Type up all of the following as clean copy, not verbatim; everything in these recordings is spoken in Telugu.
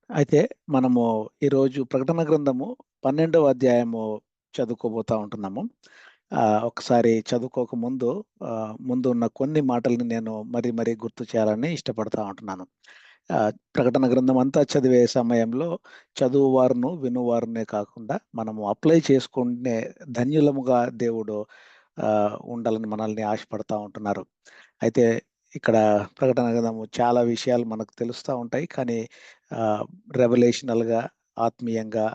అయితే మనము ఈరోజు ప్రకటన గ్రంథము 12వ అధ్యాయము చదువుకోబోతా ఉంటున్నాము. ఒకసారి చదువుకోక ముందు ముందు ఉన్న కొన్ని మాటల్ని నేను మరీ గుర్తు చేయాలని ఇష్టపడతా ఉంటున్నాను. ప్రకటన గ్రంథం అంతా చదివే సమయంలో చదువువారును, వినువారునే కాకుండా మనము అప్లై చేసుకునే ధన్యులముగా దేవుడు ఉండాలని మనల్ని ఆశపడతా ఉంటున్నారు. అయితే ఇక్కడ ప్రకటన గ్రంథము చాలా విషయాలు మనకు తెలుస్తా ఉంటాయి. కానీ ఆహ్, రెవల్యూషనల్‌గా, ఆత్మీయంగా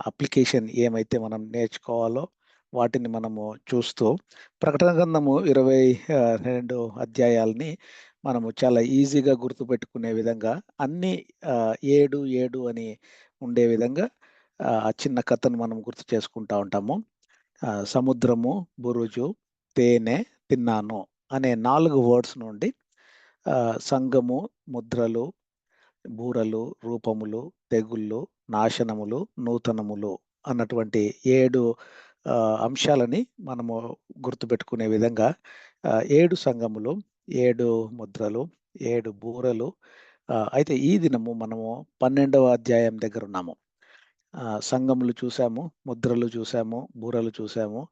అప్లికేషన్ ఏమైతే మనం నేర్చుకోవాలో వాటిని మనము చూస్తూ ప్రకటన గ్రంథము 22 అధ్యాయాల్ని మనము చాలా ఈజీగా గుర్తుపెట్టుకునే విధంగా అన్నీ 7, 7 అని ఉండే విధంగా ఆ చిన్న కథను మనం గుర్తు చేసుకుంటా ఉంటాము. సముద్రము, బురుజు, తేనె, తిన్నాను అనే 4 వర్డ్స్ నుండి సంఘము, ముద్రలు, బూరలు, రూపములు, తెగుళ్ళు, నాశనములు, నూతనములు అన్నటువంటి 7 అంశాలని మనము గుర్తుపెట్టుకునే విధంగా 7 సంఘములు, 7 ముద్రలు, 7 బూరలు. అయితే ఈ దినము మనము 12వ అధ్యాయం దగ్గరున్నాము. సంఘములు చూసాము, ముద్రలు చూసాము, బూరలు చూసాము.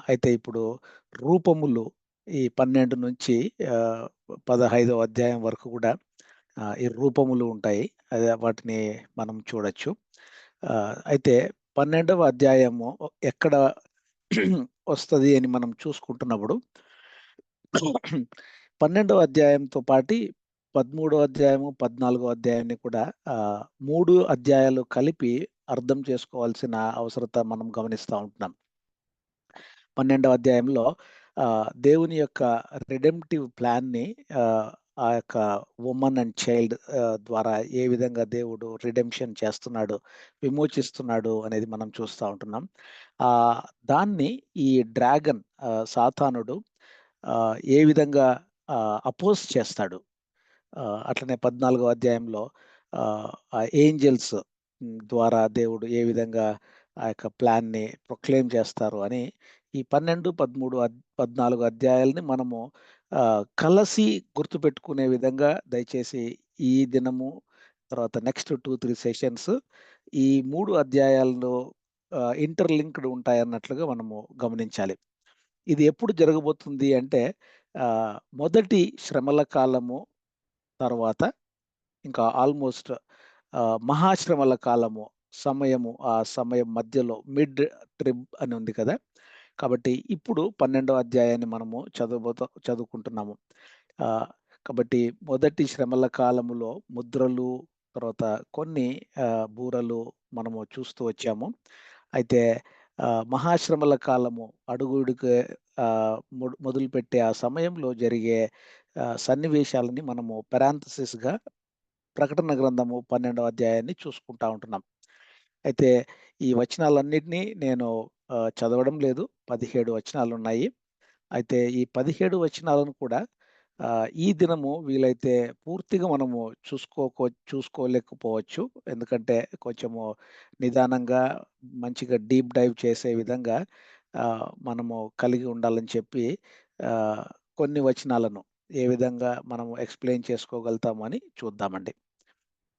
అయితే ఇప్పుడు రూపములు ఈ 12 నుంచి ఆహ్, 15వ అధ్యాయం వరకు కూడా ఈ రూపములు ఉంటాయి. అదే వాటిని మనం చూడొచ్చు. అయితే 12వ అధ్యాయము ఎక్కడ వస్తది అని మనం చూసుకుంటున్నప్పుడు 12వ అధ్యాయంతో పాటి 13వ అధ్యాయము, 14వ అధ్యాయాన్ని కూడా 3 అధ్యాయాలు కలిపి అర్థం చేసుకోవాల్సిన అవసరత మనం గమనిస్తా ఉంటున్నాం. 12వ అధ్యాయంలో దేవుని యొక్క రిడెంప్టివ్ ప్లాన్‌ని ఆ యొక్క వుమన్ అండ్ చైల్డ్ ద్వారా ఏ విధంగా దేవుడు రిడెంప్షన్ చేస్తున్నాడు, విమోచిస్తున్నాడు అనేది మనం చూస్తా ఉంటున్నాం. ఆహ్, దాన్ని ఈ డ్రాగన్ సాతానుడు ఏ విధంగా అపోజ్ చేస్తాడు. అట్లనే 14వ అధ్యాయంలో ఆ ఏంజెల్స్ ద్వారా దేవుడు ఏ విధంగా ఆ యొక్క ప్లాన్‌ని ప్రొక్లెయిమ్ చేస్తారు అని ఈ 12, 13, 14 అధ్యాయాల్ని మనము కలసి గుర్తుపెట్టుకునే విధంగా దయచేసి ఈ దినము తర్వాత నెక్స్ట్ 2, 3 సెషన్స్ ఈ 3 అధ్యాయాల్లో ఇంటర్‌లింక్డ్ ఉంటాయన్నట్లుగా మనము గమనించాలి. ఇది ఎప్పుడు జరగబోతుంది అంటే మొదటి శ్రమల కాలము తర్వాత ఇంకా ఆల్‌మోస్ట్ మహాశ్రమల కాలము, ఆ సమయం మధ్యలో మిడ్ ట్రిబ్ అని ఉంది కదా! కాబట్టి ఇప్పుడు 12వ అధ్యాయాన్ని మనము చదువుకుంటున్నాము. ఆహ్, కాబట్టి మొదటి శ్రమల కాలములో ముద్రలు, తర్వాత కొన్ని బూరలు మనము చూస్తూ వచ్చాము. అయితే మహాశ్రమల కాలము అడుగుడుగే మొదలుపెట్టే ఆ సమయంలో జరిగే సన్నివేశాలని మనము పారాంథసిస్‌గా ప్రకటన గ్రంథము 12వ అధ్యాయాన్ని చూసుకుంటా ఉంటున్నాం. అయితే ఈ వచనాలన్నిటిని నేను చదవడం లేదు. 17 వచనాలున్నాయి. అయితే ఈ 17 వచనాలను కూడా ఈ దినము వీలైతే పూర్తిగా మనము చూసుకోలేకపోవచ్చు. ఎందుకంటే కొంచెము నిదానంగా మంచిగా డీప్ డైవ్ చేసే విధంగా మనము కలిగి ఉండాలని చెప్పి ఆహ్, కొన్ని వచనాలను ఏ విధంగా మనము ఎక్స్‌ప్లెయిన్ చేసుకోగలుగుతాము అని చూద్దామండి.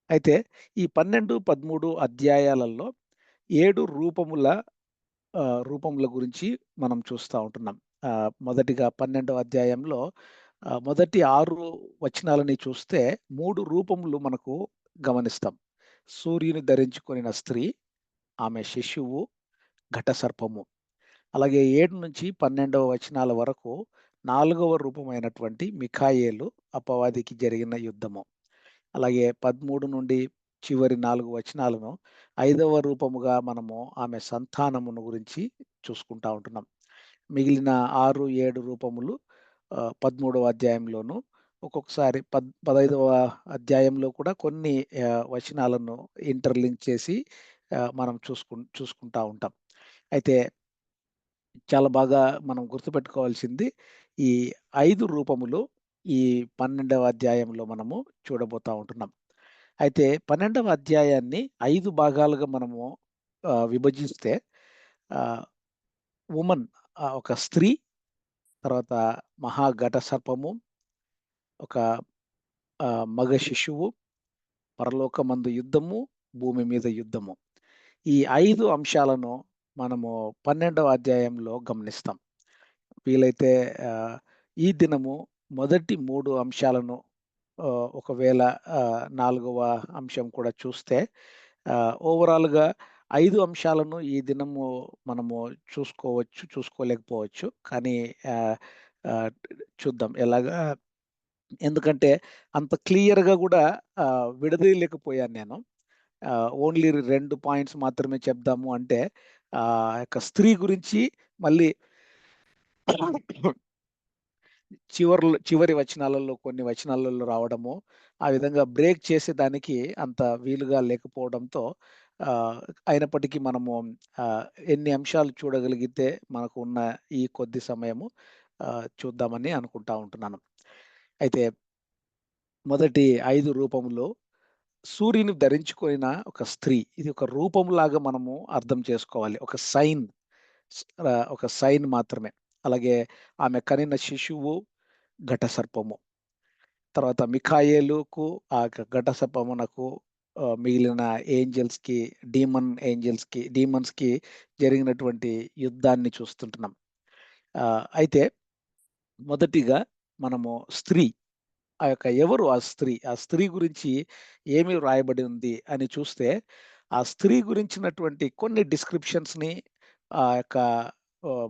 అయితే ఈ 12, 13 అధ్యాయాలలో 7 రూపముల గురించి మనం చూస్తా ఉంటున్నాం. మొదటిగా 12వ అధ్యాయంలో మొదటి 6 వచనాలని చూస్తే 3 రూపములు మనకు గమనిస్తాం. సూర్యుని ధరించుకొనిన స్త్రీ, ఆమె శిశువు, ఘటసర్పము. అలాగే 7-12వ వచనాల వరకు 4వ రూపమైనటువంటి మిఖాయేలు అపవాదికి జరిగిన యుద్ధము. అలాగే 13 నుండి చివరి 4 వచనాలను ఐదవ రూపముగా మనము ఆమె సంతానమును గురించి చూసుకుంటా ఉంటున్నాం. మిగిలిన 6, 7 రూపములు 13వ అధ్యాయంలోను, ఒక్కొక్కసారి 15వ అధ్యాయంలో కూడా కొన్ని వచనాలను ఇంటర్‌లింక్ చేసి మనం చూసుకుంటా ఉంటాం. అయితే చాలా బాగా మనం గుర్తుపెట్టుకోవాల్సింది ఈ 5 రూపములు ఈ 12వ అధ్యాయంలో మనము చూడబోతా ఉంటున్నాం. అయితే 12వ అధ్యాయాన్ని 5 భాగాలుగా మనము విభజిస్తే ఆహ్, వుమన్ ఒక స్త్రీ, తర్వాత మహాఘట సర్పము, ఒక మగ శిశువు, పరలోకమందు యుద్ధము, భూమి మీద యుద్ధము. ఈ 5 అంశాలను మనము 12వ అధ్యాయంలో గమనిస్తాం. వీలైతే ఆహ్, ఈ దినము మొదటి 3 అంశాలను ఒకవేళ 4వ అంశం కూడా చూస్తే ఓవరాల్‌గా 5 అంశాలను ఈ దినము మనము చూసుకోవచ్చు, చూసుకోలేకపోవచ్చు. కానీ ఆహ్, ఆహ్, చూద్దాం ఎలాగా ఎందుకంటే అంత క్లియర్‌గా గూడా విడదీయలేకపోయాను నేను. ఓన్లీ 2 పాయింట్స్ మాత్రమే చెప్దాము అంటే యొక్క స్త్రీ గురించి మళ్ళీ చివరి వచనాలలో కొన్ని వచనాలలో రావడము, ఆ విధంగా బ్రేక్ చేసేదానికి అంత వీలుగా లేకపోవడంతో ఆహ్, అయినప్పటికీ మనము ఆహ్, ఎన్ని అంశాలు చూడగలిగితే మనకు ఉన్న ఈ కొద్ది సమయము చూద్దామని అనుకుంటా ఉంటున్నాను. అయితే మొదటి 5 రూపములో సూర్యుని ధరించుకొనిన ఒక స్త్రీ. ఇది ఒక రూపంలాగా మనము అర్థం చేసుకోవాలి. ఒక సైన్ మాత్రమే. అలాగే ఆమె కనిన శిశువు ఘటసర్పము. తర్వాత మిఖాయేలుకు ఆ ఘటసర్పమునకు మిగిలిన ఏంజెల్స్‌కి, డీమన్స్‌కి జరిగినటువంటి యుద్ధాన్ని చూస్తుంటున్నాం. అయితే మొదటిగా మనము స్త్రీ ఎవరు ఆ స్త్రీ? ఆ స్త్రీ గురించి ఏమి వ్రాయబడి ఉంది అని చూస్తే, ఆ స్త్రీ గురించినటువంటి కొన్ని డిస్క్రిప్షన్స్‌ని ఆ యొక్క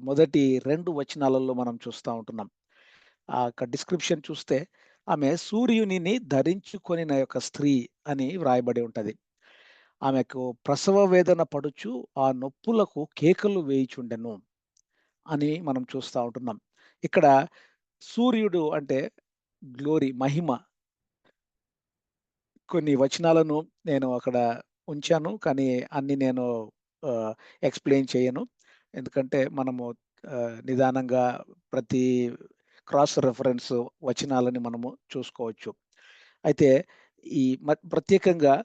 మొదటి 2 వచనాలలో మనం చూస్తా ఉంటున్నాం. ఆ యొక్క డిస్క్రిప్షన్ చూస్తే, ఆమె సూర్యునిని ధరించుకొనిన యొక్క స్త్రీ అని వ్రాయబడి ఉంటది. ఆమెకు ప్రసవ వేదన పడుచు ఆ నొప్పులకు కేకలు వేయుచుండెను అని మనం చూస్తా ఉంటున్నాం. ఇక్కడ సూర్యుడు అంటే మహిమ కొన్ని వచనాలను నేను అక్కడ ఉంచాను. కానీ అన్ని నేను ఆహ్, ఎక్స్‌ప్లెయిన్ చేయను. ఎందుకంటే మనము నిదానంగా ప్రతి క్రాస్ రెఫరెన్స్ వచనాలని మనము చూసుకోవచ్చు. అయితే ఈ ప్రత్యేకంగా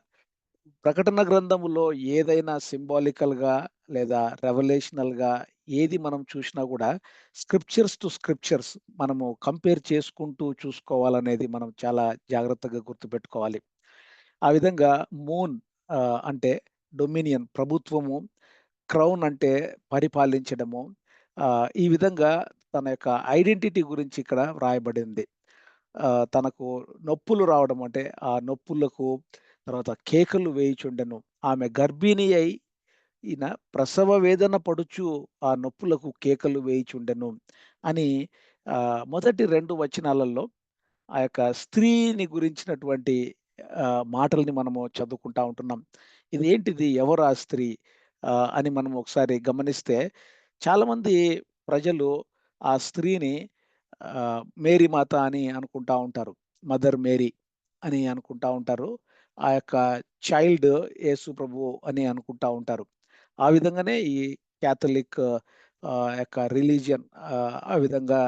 ప్రకటన గ్రంథములో ఏదైనా సింబాలికల్‌గా లేదా రెవల్యూషనల్‌గా ఏది మనం చూసినా గూడా స్క్రిప్చర్స్ మనము కంపేర్ చేసుకుంటూ చూసుకోవాలనేది మనం చాలా జాగ్రత్తగా గుర్తుపెట్టుకోవాలి. ఆ విధంగా మూన్ అంటే డొమినియన్ ప్రభుత్వము, క్రౌన్ అంటే పరిపాలించడము. ఈ విధంగా తన యొక్క ఐడెంటిటీ గురించి ఇక్కడ వ్రాయబడింది. తనకు నొప్పులు రావడం అంటే ఆ నొప్పులకు తర్వాత కేకలు వేయుచుండెను. ఆమె గర్భిణి అయి ఈయన ప్రసవ వేదన పడుచు ఆ నొప్పులకు కేకలు వేయుచుండెను అని మొదటి 2 వచనాలలో ఆ యొక్క స్త్రీని గురించినటువంటి మాటల్ని మనము చదువుకుంటా ఉంటున్నాం. ఇదేంటిది? ఎవరు ఆ స్త్రీ? అని మనం ఒకసారి గమనిస్తే చాలామంది ప్రజలు ఆ స్త్రీని మేరీ మాత అని అనుకుంటా ఉంటారు. మదర్ మేరీ అని అనుకుంటా ఉంటారు. ఆ యొక్క చైల్డ్ యేసు ప్రభువు అని అనుకుంటా ఉంటారు. ఆ విధంగానే ఈ క్యాథలిక్ యొక్క రిలీజియన్ ఆ విధంగా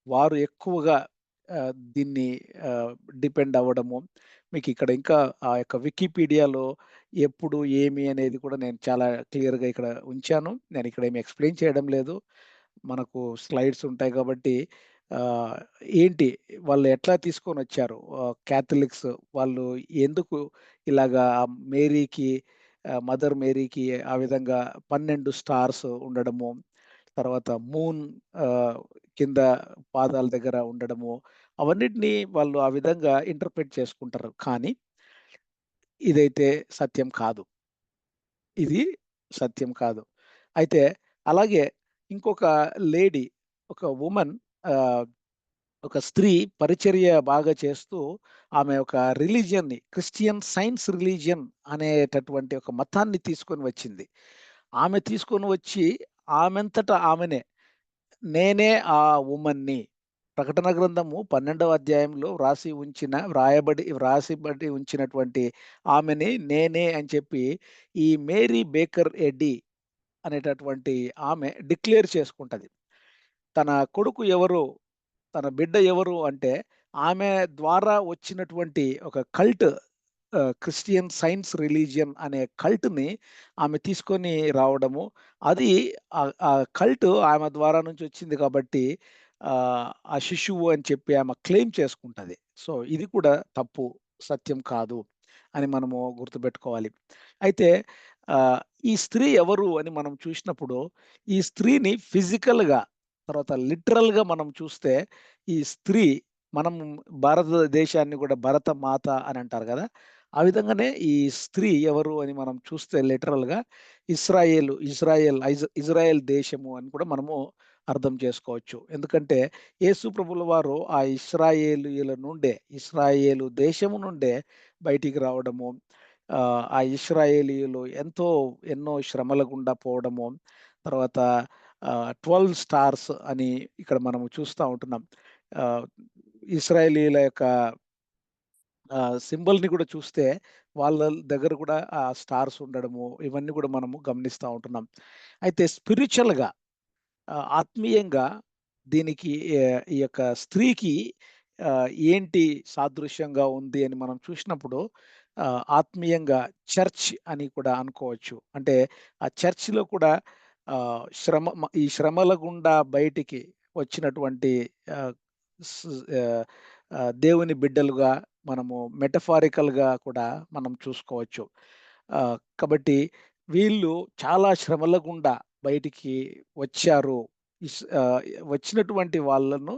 వారు ఎక్కువగా దీన్ని ఆహ్, డిపెండ్ అవ్వడము. మీకిక్కడ ఇంకా ఆ యొక్క వికీపీడియాలో ఎప్పుడు, ఏమి అనేది కూడా నేను చాలా క్లియర్‌గా ఇక్కడ ఉంచాను. నేనిక్కడ ఏమి ఎక్స్‌ప్లెయిన్ చేయడం లేదు. మనకు స్లైడ్స్ ఉంటాయి కాబట్టి ఆహ్, ఏంటి వాళ్ళు ఎట్లా తీసుకొనొచ్చారు? క్యాథలిక్స్ వాళ్ళు ఎందుకు ఇలాగా మేరీకి మదర్ మేరీకి ఆ విధంగా 12 స్టార్స్ ఉండడము, తర్వాత మూన్ ఆహ్, కింద పాదాల దగ్గర ఉండడము, అవన్నిటిని వాళ్ళు ఆ విధంగా ఇంటర్ప్రెట్ చేసుకుంటారు. కానీ ఇదైతే సత్యం కాదు. ఇది సత్యం కాదు. అయితే అలాగే ఇంకొక లేడీ, ఒక వుమన్ ఆహ్, ఒక స్త్రీ పరిచర్య బాగా చేస్తూ ఆమె ఒక క్రిస్టియన్ సైన్స్ రిలీజియన్ అనేటటువంటి ఒక మతాన్ని తీసుకొని వచ్చింది. ఆమె తీసుకొని వచ్చి ఆమెంతట ఆమెనే నేనే ఆ వుమన్‌ని. ప్రకటన గ్రంథము 12వ అధ్యాయంలో వ్రాసిబడి ఉంచినటువంటి ఆమెని నేనే అని చెప్పి ఈ మేరీ బేకర్ ఎడ్డీ అనేటటువంటి ఆమె డిక్లేర్ చేసుకుంటది. తన కొడుకు ఎవరు? తన బిడ్డ ఎవరు? అంటే ఆమె ద్వారా వచ్చినటువంటి ఒక కల్ట్ క్రిస్టియన్ సైన్స్ రిలీజియన్ అనే కల్ట్‌ని ఆమె తీసుకొని రావడము. అది ఆ కల్ట్ ఆమె ద్వారా నుంచి వచ్చింది కాబట్టి ఆ శిశువు అని చెప్పి ఆమె క్లెయిమ్ చేసుకుంటది. సో, ఇది కూడా తప్పు. సత్యం కాదు అని మనము గుర్తుపెట్టుకోవాలి. అయితే ఈ స్త్రీ ఎవరు అని మనం చూసినప్పుడు, ఈ స్త్రీని ఫిజికల్‌గా, తర్వాత లిటరల్‌గా మనం చూస్తే, ఈ స్త్రీ మనం భారతదేశాన్ని గూడా భరతమాత అని అంటారు గదా! ఆ విధంగానే ఈ స్త్రీ ఎవరు అని మనం చూస్తే లిటరల్‌గా ఇజ్రాయెల్ దేశము అని కూడా మనము అర్థం చేసుకోవచ్చు. ఎందుకంటే యేసు ప్రభుల వారు ఆ ఇస్రాయేలు దేశము నుండే బయటికి రావడము, ఆ ఇశ్రాయేలీయులు ఎన్నో శ్రమల గుండా పోవడము, తర్వాత 12 స్టార్స్ అని ఇక్కడ మనము చూస్తా ఉంటున్నాం. ఆహ్, ఇశ్రాయేలీయుల యొక్క సింబల్‌ని కూడా చూస్తే వాళ్ళ దగ్గర కూడా ఆ స్టార్స్ ఉండడము, ఇవన్నీ కూడా మనము గమనిస్తా ఉంటున్నాం. అయితే స్పిరిచ్యువల్‌గా, ఆత్మీయంగా దీనికి ఈ యొక్క స్త్రీకి ఏంటి సాదృశ్యంగా ఉంది అని మనం చూసినప్పుడు, ఆత్మీయంగా చర్చ్ అని కూడా అనుకోవచ్చు. అంటే ఆ చర్చ్‌లో కూడా ఈ శ్రమల గుండా బయటికి వచ్చినటువంటి ఆహ్, స్ ఆహ్, దేవుని బిడ్డలుగా మనము మెటఫారికల్‌గా కూడా మనం చూసుకోవచ్చు. కాబట్టి వీళ్ళు చాలా శ్రమల గుండా బయటికి వచ్చారు. ఇస్ ఆహ్, వచ్చినటువంటి వాళ్ళను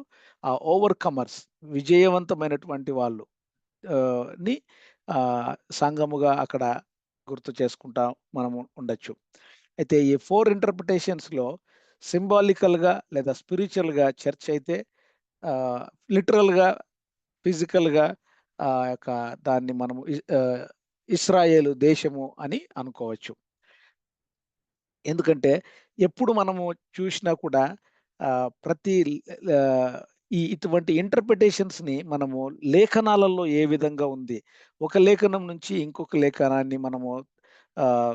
ఓవర్‌కమర్స్, విజయవంతమైనటువంటి వాళ్ళు ని సంఘముగా అక్కడ గుర్తు చేసుకుంటా మనము ఉండొచ్చు. అయితే ఈ 4 ఇంటర్ప్రిటేషన్స్‌లో సింబాలికల్‌గా లేదా స్పిరిచ్యువల్‌గా చర్చ్ అయితే, ఆహ్, లిటరల్‌గా, ఫిజికల్‌గా యొక్క దాన్ని మనము ఇస్రాయేలు దేశము అని అనుకోవచ్చు. ఎందుకంటే ఎప్పుడు మనము చూషినా కూడా ప్రతి ఆహ్, ఇటువంటి ఇంటర్ప్రిటేషన్స్‌ని మనము లేఖనాలలో ఏ విధంగా ఉంది, ఒక లేఖనం నుంచి ఇంకొక లేఖనాన్ని మనము ఆహ్,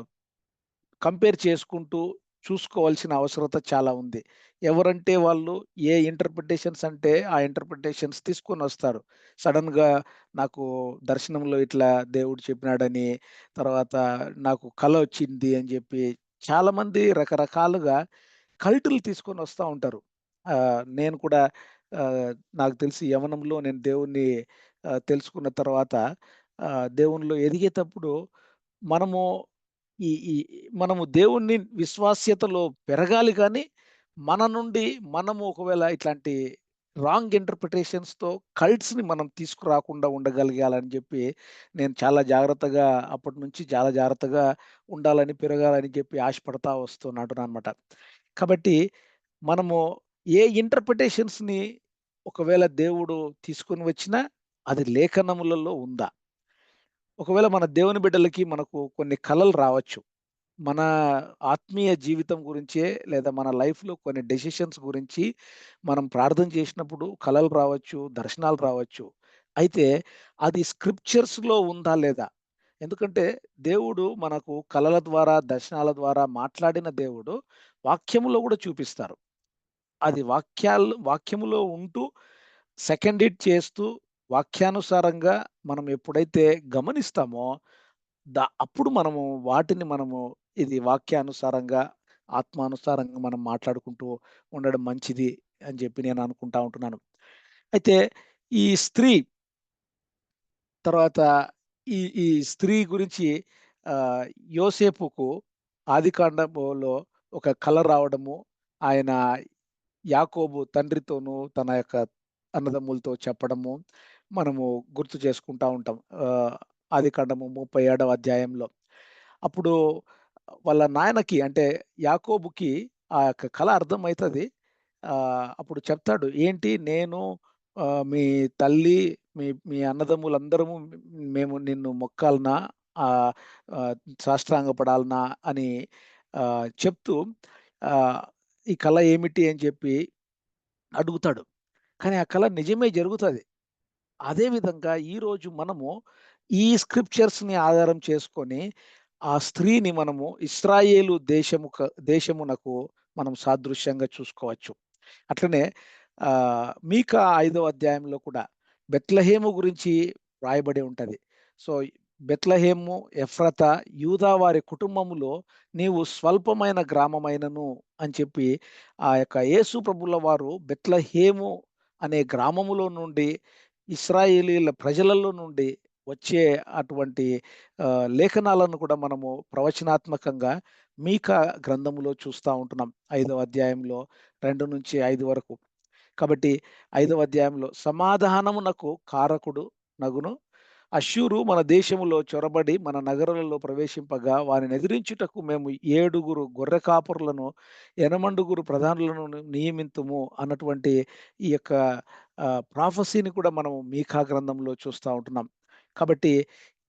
కంపేర్ చేసుకుంటూ చూసుకోవాల్సిన అవసరత చాలా ఉంది. ఎవరంటే వాళ్ళు ఏ ఇంటర్ప్రిటేషన్స్ అంటే ఆ ఇంటర్ప్రిటేషన్స్ తీసుకొనొస్తారు. సడెన్‌గా నాకు దర్శనంలో ఇట్లా దేవుడు చెప్పినాడని, తర్వాత నాకు కల వచ్చింది అని జెప్పి చాలామంది రకరకాలుగా కల్టులు తీసుకొనొస్తా ఉంటారు. నేను కూడా ఆహ్, నాకు తెలిసి యవ్వనంలో నేను దేవుణ్ణి తెలుసుకున్న తర్వాత, దేవునిలో ఎదిగేతప్పుడు మనము ఈ ఈ మనము దేవుణ్ణి విశ్వాస్యతలో పెరగాలి గానీ, మన నుండి మనము ఒకవేళ ఇట్లాంటి రాంగ్ ఇంటర్ప్రిటేషన్స్‌తో కల్ట్స్‌ని మనం తీసుకురాకుండా ఉండగలిగాలని జెప్పి, నేను చాలా జాగ్రత్తగా అప్పటినుంచి చాలా జాగ్రత్తగా ఉండాలని, పెరగాలని చెప్పి ఆశపడతా వస్తున్నాననమాట. కాబట్టి మనము ఏ ఇంటర్ప్రిటేషన్స్‌ని ఒకవేళ దేవుడు తీసుకొని వచ్చినా, అది లేఖనములలో ఉందా? ఒకవేళ మన దేవుని బిడ్డలకి మనకు కొన్ని కలలు రావచ్చు. మన ఆత్మీయ జీవితం గురించే లేదా మన లైఫ్‌లో కొన్ని డెసిషన్స్ గురించి మనం ప్రార్థన చేసినప్పుడు కలలు రావచ్చు, దర్శనాలు రావచ్చు. అయితే అది స్క్రిప్చర్స్‌లో ఉందా లేదా? ఎందుకంటే దేవుడు మనకు కలల ద్వారా, దర్శనాల ద్వారా మాట్లాడిన దేవుడు వాక్యములో గూడా చూపిస్తారు. అది వాక్యములో ఉంటూ సెకండ్ ఇట్ చేస్తూ వాక్యానుసారంగా మనం ఎప్పుడైతే గమనిస్తామో, అప్పుడు మనము ఇది వాక్యానుసారంగా, ఆత్మానుసారంగా మనం మాట్లాడుకుంటూ ఉండడం మంచిది అని జెప్పి నేను అనుకుంటా ఉంటున్నాను. అయితే ఈ స్త్రీ తర్వాత ఈ స్త్రీ గురించి ఆహ్, యోసేపుకు ఆదికాండములో ఒక కల రావడము, ఆయన యాకోబు తండ్రితోనూ, తన యొక్క అన్నదమ్ములతో చెప్పడము, మనము గుర్తు చేసుకుంటా ఉంటాం. ఆదికాండము 37వ అధ్యాయంలో. అప్పుడు వాళ్ళ నాయనకి అంటే యాకోబుకి ఆ యొక్క కల అర్థమైతది. అప్పుడు చెప్తాడు, "ఏంటి నేను, మీ తల్లి, మీ మీ అన్నదమ్ములందరము మేము నిన్ను మొక్కాలనా? ఆహ్, ఆహ్, సాష్టాంగపడాలనా?" అని చెప్తూ, ఆహ్, ఈ కల ఏమిటి అని చెప్పి అడుగుతాడు. కానీ ఆ కల నిజమే జరుగుతది. అదే విధంగా ఈరోజు మనము ఈ స్క్రిప్చర్స్‌ని ఆధారం చేసుకొని, ఆ స్త్రీని మనము దేశమునకు మనం సాదృశ్యంగా చూసుకోవచ్చు. అట్లనే మీకా 5వ అధ్యాయంలో కూడా బెత్లెహేము గురించి రాయబడి ఉంటది. సో, బెత్లెహేము, ఎఫ్రాతా, యూదా వారి కుటుంబములో నీవు స్వల్పమైన గ్రామమైనను అని చెప్పి, ఆ యొక్క యేసు ప్రభుల వారు బెత్లెహేము అనే గ్రామములో నుండి, ఇశ్రాయేలీయుల ప్రజలలో నుండి వచ్చే అటువంటి లేఖనాలను కూడా మనము ప్రవచనాత్మకంగా మీకా గ్రంథములో చూస్తూ ఉంటున్నాం. 5వ అధ్యాయంలో 2-5 వరకు. కాబట్టి 5వ అధ్యాయంలో సమాధానమునకు కారకుడు నగును. అష్షూరు మన దేశములో చొరబడి మన నగరులలో ప్రవేశింపగా వారిని ఎదిరించుటకు మేము 7 గొర్రె కాపరులను 8 ప్రధానులను నియమింతుము అన్నటువంటి ఈ యొక్క ప్రాఫెసీని కూడా మనం మీకా గ్రంథంలో చూస్తూ ఉంటున్నాం. కాబట్టి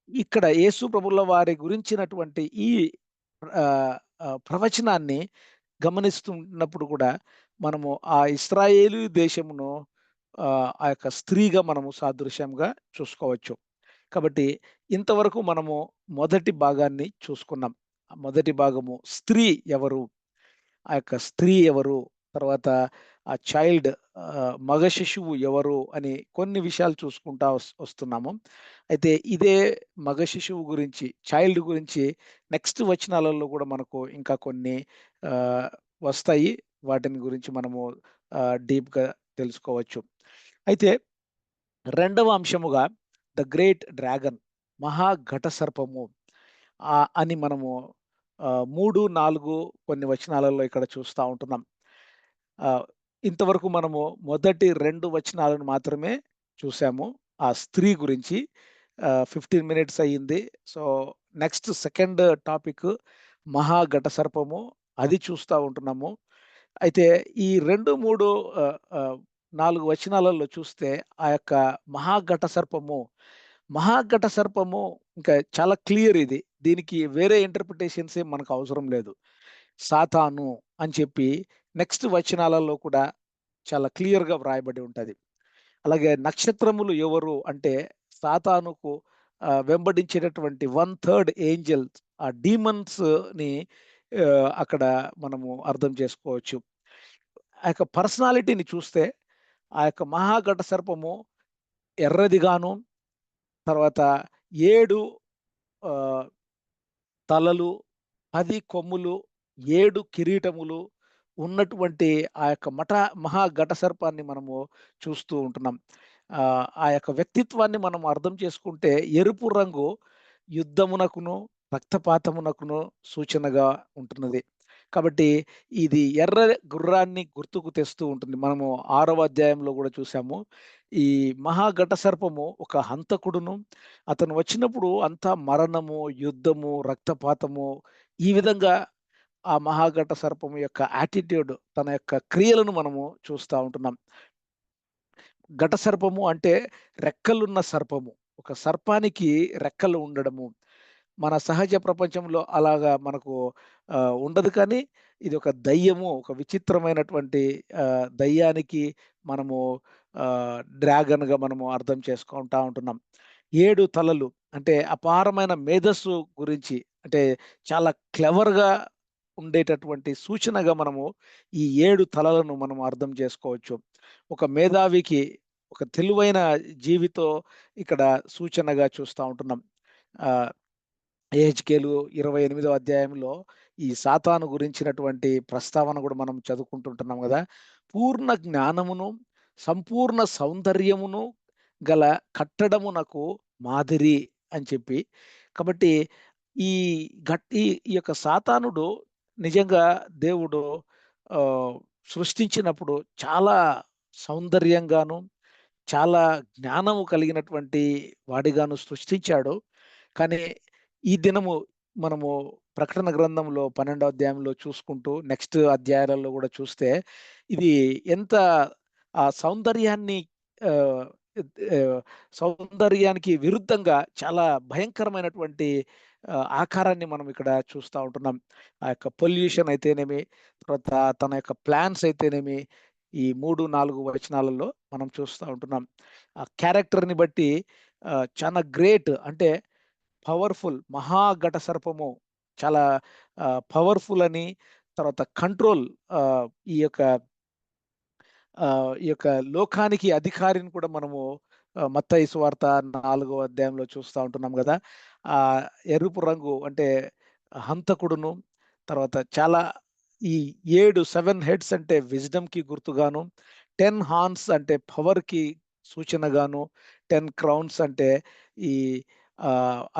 ఇక్కడ యేసు ప్రభుల వారి గురించినటువంటి ఈ ప్రవచనాన్ని గమనిస్తున్నప్పుడు కూడా మనము ఆ ఇశ్రాయేలు దేశమును ఆ యొక్క స్త్రీగా మనము సాదృశ్యంగా చూసుకోవచ్చు. కాబట్టి ఇంతవరకు మనము మొదటి భాగాన్ని చూసుకున్నాం. మొదటి భాగము స్త్రీ ఎవరు? ఆ యొక్క స్త్రీ ఎవరు? తర్వాత ఆ చైల్డ్ మగ శిశువు ఎవరు? అని కొన్ని విషయాలు చూసుకుంటా వస్తున్నాము. అయితే ఇదే మగ శిశువు గురించి, చైల్డ్ గురించి నెక్స్ట్ వచనాలలో కూడా మనకు ఇంకా కొన్ని వస్తాయి. వాటిని గురించి మనము డీప్‌గా తెలుసుకోవచ్చు. అయితే రెండవ అంశముగా ద గ్రేట్ డ్రాగన్, మహా ఘట సర్పము అని మనము 3, 4 కొన్ని వచనాలలో ఇక్కడ చూస్తా ఉంటున్నాం. ఇంతవరకు మనము మొదటి 2 వచనాలను మాత్రమే చూసాము. ఆ స్త్రీ గురించి 15 మినిట్స్ అయ్యింది. సో, నెక్స్ట్ సెకండ్ టాపిక్ మహా ఘట సర్పము, అది చూస్తా ఉంటున్నాము. అయితే ఈ 2, 3 4 వచనాలలో చూస్తే ఆ యొక్క మహాఘట సర్పము ఇంకా చాలా క్లియర్ ఇది. దీనికి వేరే ఇంటర్ప్రిటేషన్స్ ఏం మనకు అవసరం లేదు. సాతాను అని చెప్పి నెక్స్ట్ వచనాలలో కూడా చాలా క్లియర్‌గా వ్రాయబడి ఉంటది. అలాగే నక్షత్రములు ఎవరు అంటే సాతానుకు వెంబడించేటటువంటి 1/3 ఏంజెల్స్, ఆ డీమన్స్‌ని అక్కడ మనము అర్థం చేసుకోవచ్చు. ఆ యొక్క పర్సనాలిటీని చూస్తే ఆ యొక్క మహాఘట సర్పము ఎర్రదిగాను, తర్వాత 7 ఆహ్, తలలు, 10 కొమ్ములు, 7 కిరీటములు ఉన్నటువంటి ఆ యొక్క మహాఘట సర్పాన్ని మనము చూస్తూ ఉంటున్నాం. ఆ యొక్క వ్యక్తిత్వాన్ని మనం అర్థం చేసుకుంటే ఎరుపు రంగు యుద్ధమునకును, రక్తపాతమునకును సూచనగా ఉంటున్నది. కాబట్టి ఇది ఎర్ర గుర్రాన్ని గుర్తుకు తెస్తూ ఉంటుంది. మనము 6వ అధ్యాయంలో కూడా చూసాము. ఈ మహాఘట సర్పము ఒక హంతకుడును. అతను వచ్చినప్పుడు అంతా మరణము, యుద్ధము, రక్తపాతము, ఈ విధంగా ఆ మహాఘట సర్పము యొక్క యాటిట్యూడ్, తన యొక్క క్రియలను మనము చూస్తా ఉంటున్నాం. ఘట సర్పము అంటే రెక్కలున్న సర్పము. ఒక సర్పానికి రెక్కలు ఉండడము. మన సహజ ప్రపంచంలో అలాగా మనకు ఉండదు, కానీ ఇది ఒక దయ్యము, ఒక విచిత్రమైనటువంటి దయ్యానికి మనము డ్రాగన్‌గా మనము అర్థం చేసుకుంటా ఉంటున్నాం. 7 తలలు అంటే అపారమైన మేధస్సు గురించి, అంటే చాలా క్లెవర్‌గా ఉండేటటువంటి సూచనగా మనము ఈ 7 తలలను మనం అర్థం చేసుకోవచ్చు. ఒక మేధావికి, ఒక తెలివైన జీవితో ఇక్కడ సూచనగా చూస్తా ఉంటున్నాం. ఆహ్, యెహెజ్కేలు 28వ అధ్యాయంలో ఈ సాతాను గురించినటువంటి ప్రస్తావన కూడా మనం చదువుకుంటుంటున్నాం గదా! పూర్ణ జ్ఞానమును, సంపూర్ణ సౌందర్యమును గల కట్టడమునకు మాదిరి అని చెప్పి. కాబట్టి ఈ ఈ యొక్క సాతానుడు నిజంగా దేవుడు ఆహ్, సృష్టించినప్పుడు చాలా సౌందర్యంగాను, చాలా జ్ఞానము కలిగినటువంటి వాడిగాను సృష్టించాడు. కానీ ఈ దినము మనము ప్రకటన గ్రంథంలో 12వ అధ్యాయంలో చూసుకుంటూ నెక్స్ట్ అధ్యాయాలలో కూడా చూస్తే ఇది ఎంత ఆ సౌందర్యాన్ని ఆహ్, ఆహ్, సౌందర్యానికి విరుద్ధంగా చాలా భయంకరమైనటువంటి ఆకారాన్ని మనం ఇక్కడ చూస్తా ఉంటున్నాం. ఆ యొక్క పొల్యూషన్ అయితేనేమి, తర్వాత తన యొక్క ప్లాన్స్ అయితేనేమి, ఈ 3, 4 వచనాలలో మనం చూస్తా ఉంటున్నాం. ఆ క్యారెక్టర్‌ని బట్టి చాలా గ్రేట్, అంటే పవర్‌ఫుల్, మహాఘట సర్పము చాలా పవర్‌ఫుల్ అని, తర్వాత కంట్రోల్, ఈ యొక్క ఈ యొక్క లోకానికి అధికారిని కూడా మనము మత్తయి సువార్త 4వ అధ్యాయంలో చూస్తా ఉంటున్నాం గదా! ఆహ్, ఎరుపు రంగు అంటే హంతకుడును, తర్వాత చాలా ఈ 7 హెడ్స్ అంటే విజ్డమ్‌కి గుర్తుగాను, 10 హార్న్స్ అంటే పవర్‌కి సూచనగాను, 10 క్రౌన్స్ అంటే ఈ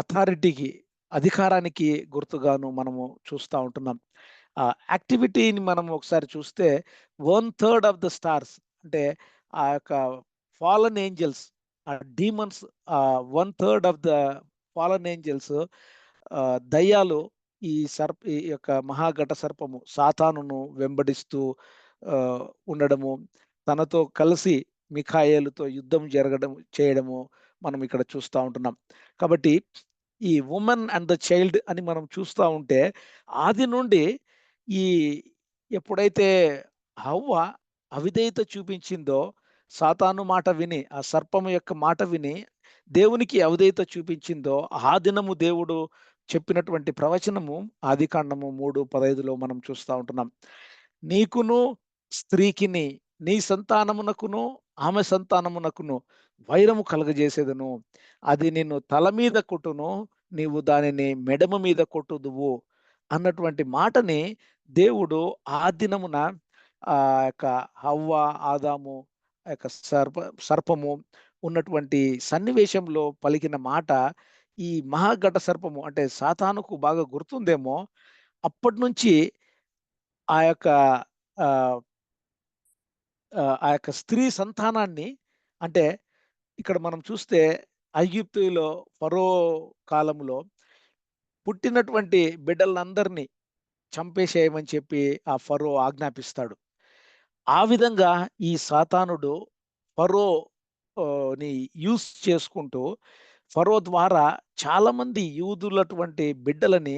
అథారిటీకి, అధికారానికి గుర్తుగాను మనము చూస్తా ఉంటున్నాం. యాక్టివిటీని మనం ఒకసారి చూస్తే 1/3 ఆఫ్ ద స్టార్స్ అంటే ఆ యొక్క fallen angels, demons, 1/3 of the fallen angels, దయ్యాలు ఈ యొక్క మహాఘట సర్పము సాతానును వెంబడిస్తూ ఉండడము, తనతో కలిసి మిఖాయేలుతో యుద్ధం చేయడము మనం ఇక్కడ చూస్తూ ఉంటున్నాం. కాబట్టి ఈ ఉమెన్ అండ్ ద చైల్డ్ అని మనం చూస్తూ ఉంటే ఆది నుండి ఈ ఎప్పుడైతే హవ్వ అవిధేయత చూపించిందో, సాతాను మాట విని, ఆ సర్పము యొక్క మాట విని దేవునికి అవిధేయత చూపించిందో, ఆ దినము దేవుడు చెప్పినటువంటి ప్రవచనము ఆదికాండము 3:15లో మనం చూస్తూ ఉంటున్నాం. నీకును స్త్రీకిని, నీ సంతానమునకును ఆమె సంతానమునకును వైరము కలగజేసేదను, అది నిన్ను తల మీద కొట్టును, నీవు దానిని మెడమ మీద కొట్టుదువు అన్నటువంటి మాటని దేవుడు ఆ దినమున ఆ యొక్క హవ్వ, ఆదాము యొక్క సర్పము ఉన్నటువంటి సన్నివేశంలో పలికిన మాట ఈ మహాఘట సర్పము అంటే సాతానుకు బాగా గుర్తుందేమో. అప్పటి నుంచి ఆ యొక్క ఆ యొక్క స్త్రీ సంతానాన్ని, అంటే ఇక్కడ మనం చూస్తే ఐగుప్తులో ఫరో కాలంలో పుట్టినటువంటి బిడ్డలందరినీ చంపేసేయమని చెప్పి ఆ ఫరో ఆజ్ఞాపిస్తాడు. ఆ విధంగా ఈ సాతానుడు ఫరో ని యూస్ చేసుకుంటూ ఫరో ద్వారా చాలా మంది యూదులటువంటి బిడ్డలని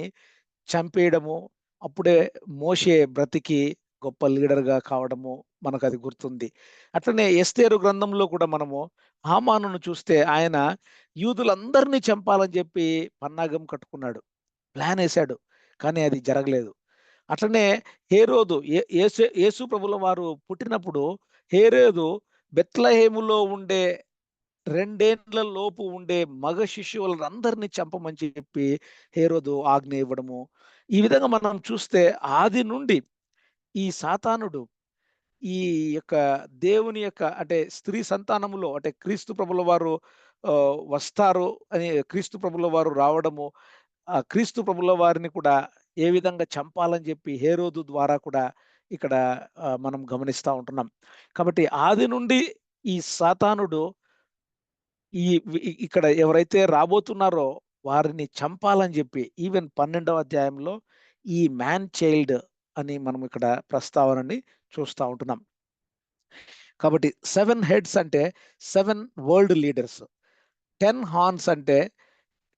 చంపేయడము, అప్పుడే మోషే బ్రతికి గొప్ప లీడర్‌గా కావడము మనకది గుర్తుంది. అట్లనే ఎస్తేరు గ్రంథంలో కూడా మనము హామానును చూస్తే ఆయన యూదులందరినీ చంపాలని చెప్పి పన్నాగం కట్టుకున్నాడు. ప్లానేసాడు. కానీ అది జరగలేదు. అట్లనే హేరోదు యేసు ప్రభుల వారు పుట్టినప్పుడు హేరోదు బెత్లెహేములో ఉండే 2 ఏండ్ల లోపు ఉండే మగ శిశువులందరినీ చంపమని చెప్పి హేరోదు ఆజ్ఞ ఇవ్వడము. ఈ విధంగా మనం చూస్తే ఆది నుండి ఈ సాతానుడు ఈ యొక్క దేవుని యొక్క అంటే స్త్రీ సంతానములో అంటే క్రీస్తు ప్రభుల వారు వస్తారు అని, క్రీస్తు ప్రభుల వారు రావడము, క్రీస్తు ప్రభుల వారిని కూడా ఏ విధంగా చంపాలని చెప్పి హేరోదు ద్వారా కూడా ఇక్కడ మనం గమనిస్తా ఉంటున్నాం. కాబట్టి ఆది నుండి ఈ సాతానుడు ఇక్కడ ఎవరైతే రాబోతున్నారో వారిని చంపాలని చెప్పి ఈవెన్ 12వ అధ్యాయంలో ఈ మ్యాన్ చైల్డ్ అని మనం ఇక్కడ ప్రస్తావనని చూస్తా ఉంటున్నాం. కాబట్టి 7 హెడ్స్ అంటే 7 వరల్డ్ లీడర్స్, 10 హార్న్స్ అంటే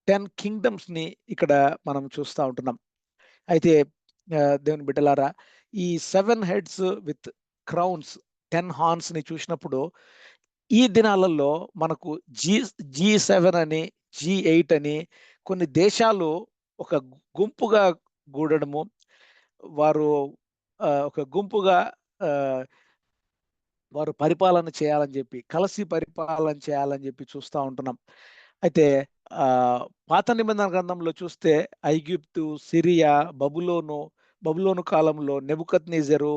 10 కింగ్డమ్స్ ని ఇక్కడ మనం చూస్తా ఉంటున్నాం. అయితే దేవుని బిడ్డలారా, ఈ 7 హెడ్స్ విత్ క్రౌన్స్, 10 హార్న్స్ ని చూసినప్పుడు ఈ దినాలలో మనకు G7 అని, G8 అని కొన్ని దేశాలు ఒక గుంపుగా గూడడము, వారు ఒక గుంపుగా వారు పరిపాలన చేయాలని చెప్పి, కలిసి పరిపాలన చేయాలని చెప్పి చూస్తూ ఉంటున్నాం. అయితే పాత నిబంధన గ్రంథంలో చూస్తే ఐగుప్తు, సిరియా, బబులోను కాలంలో నెబుకద్నెజరు,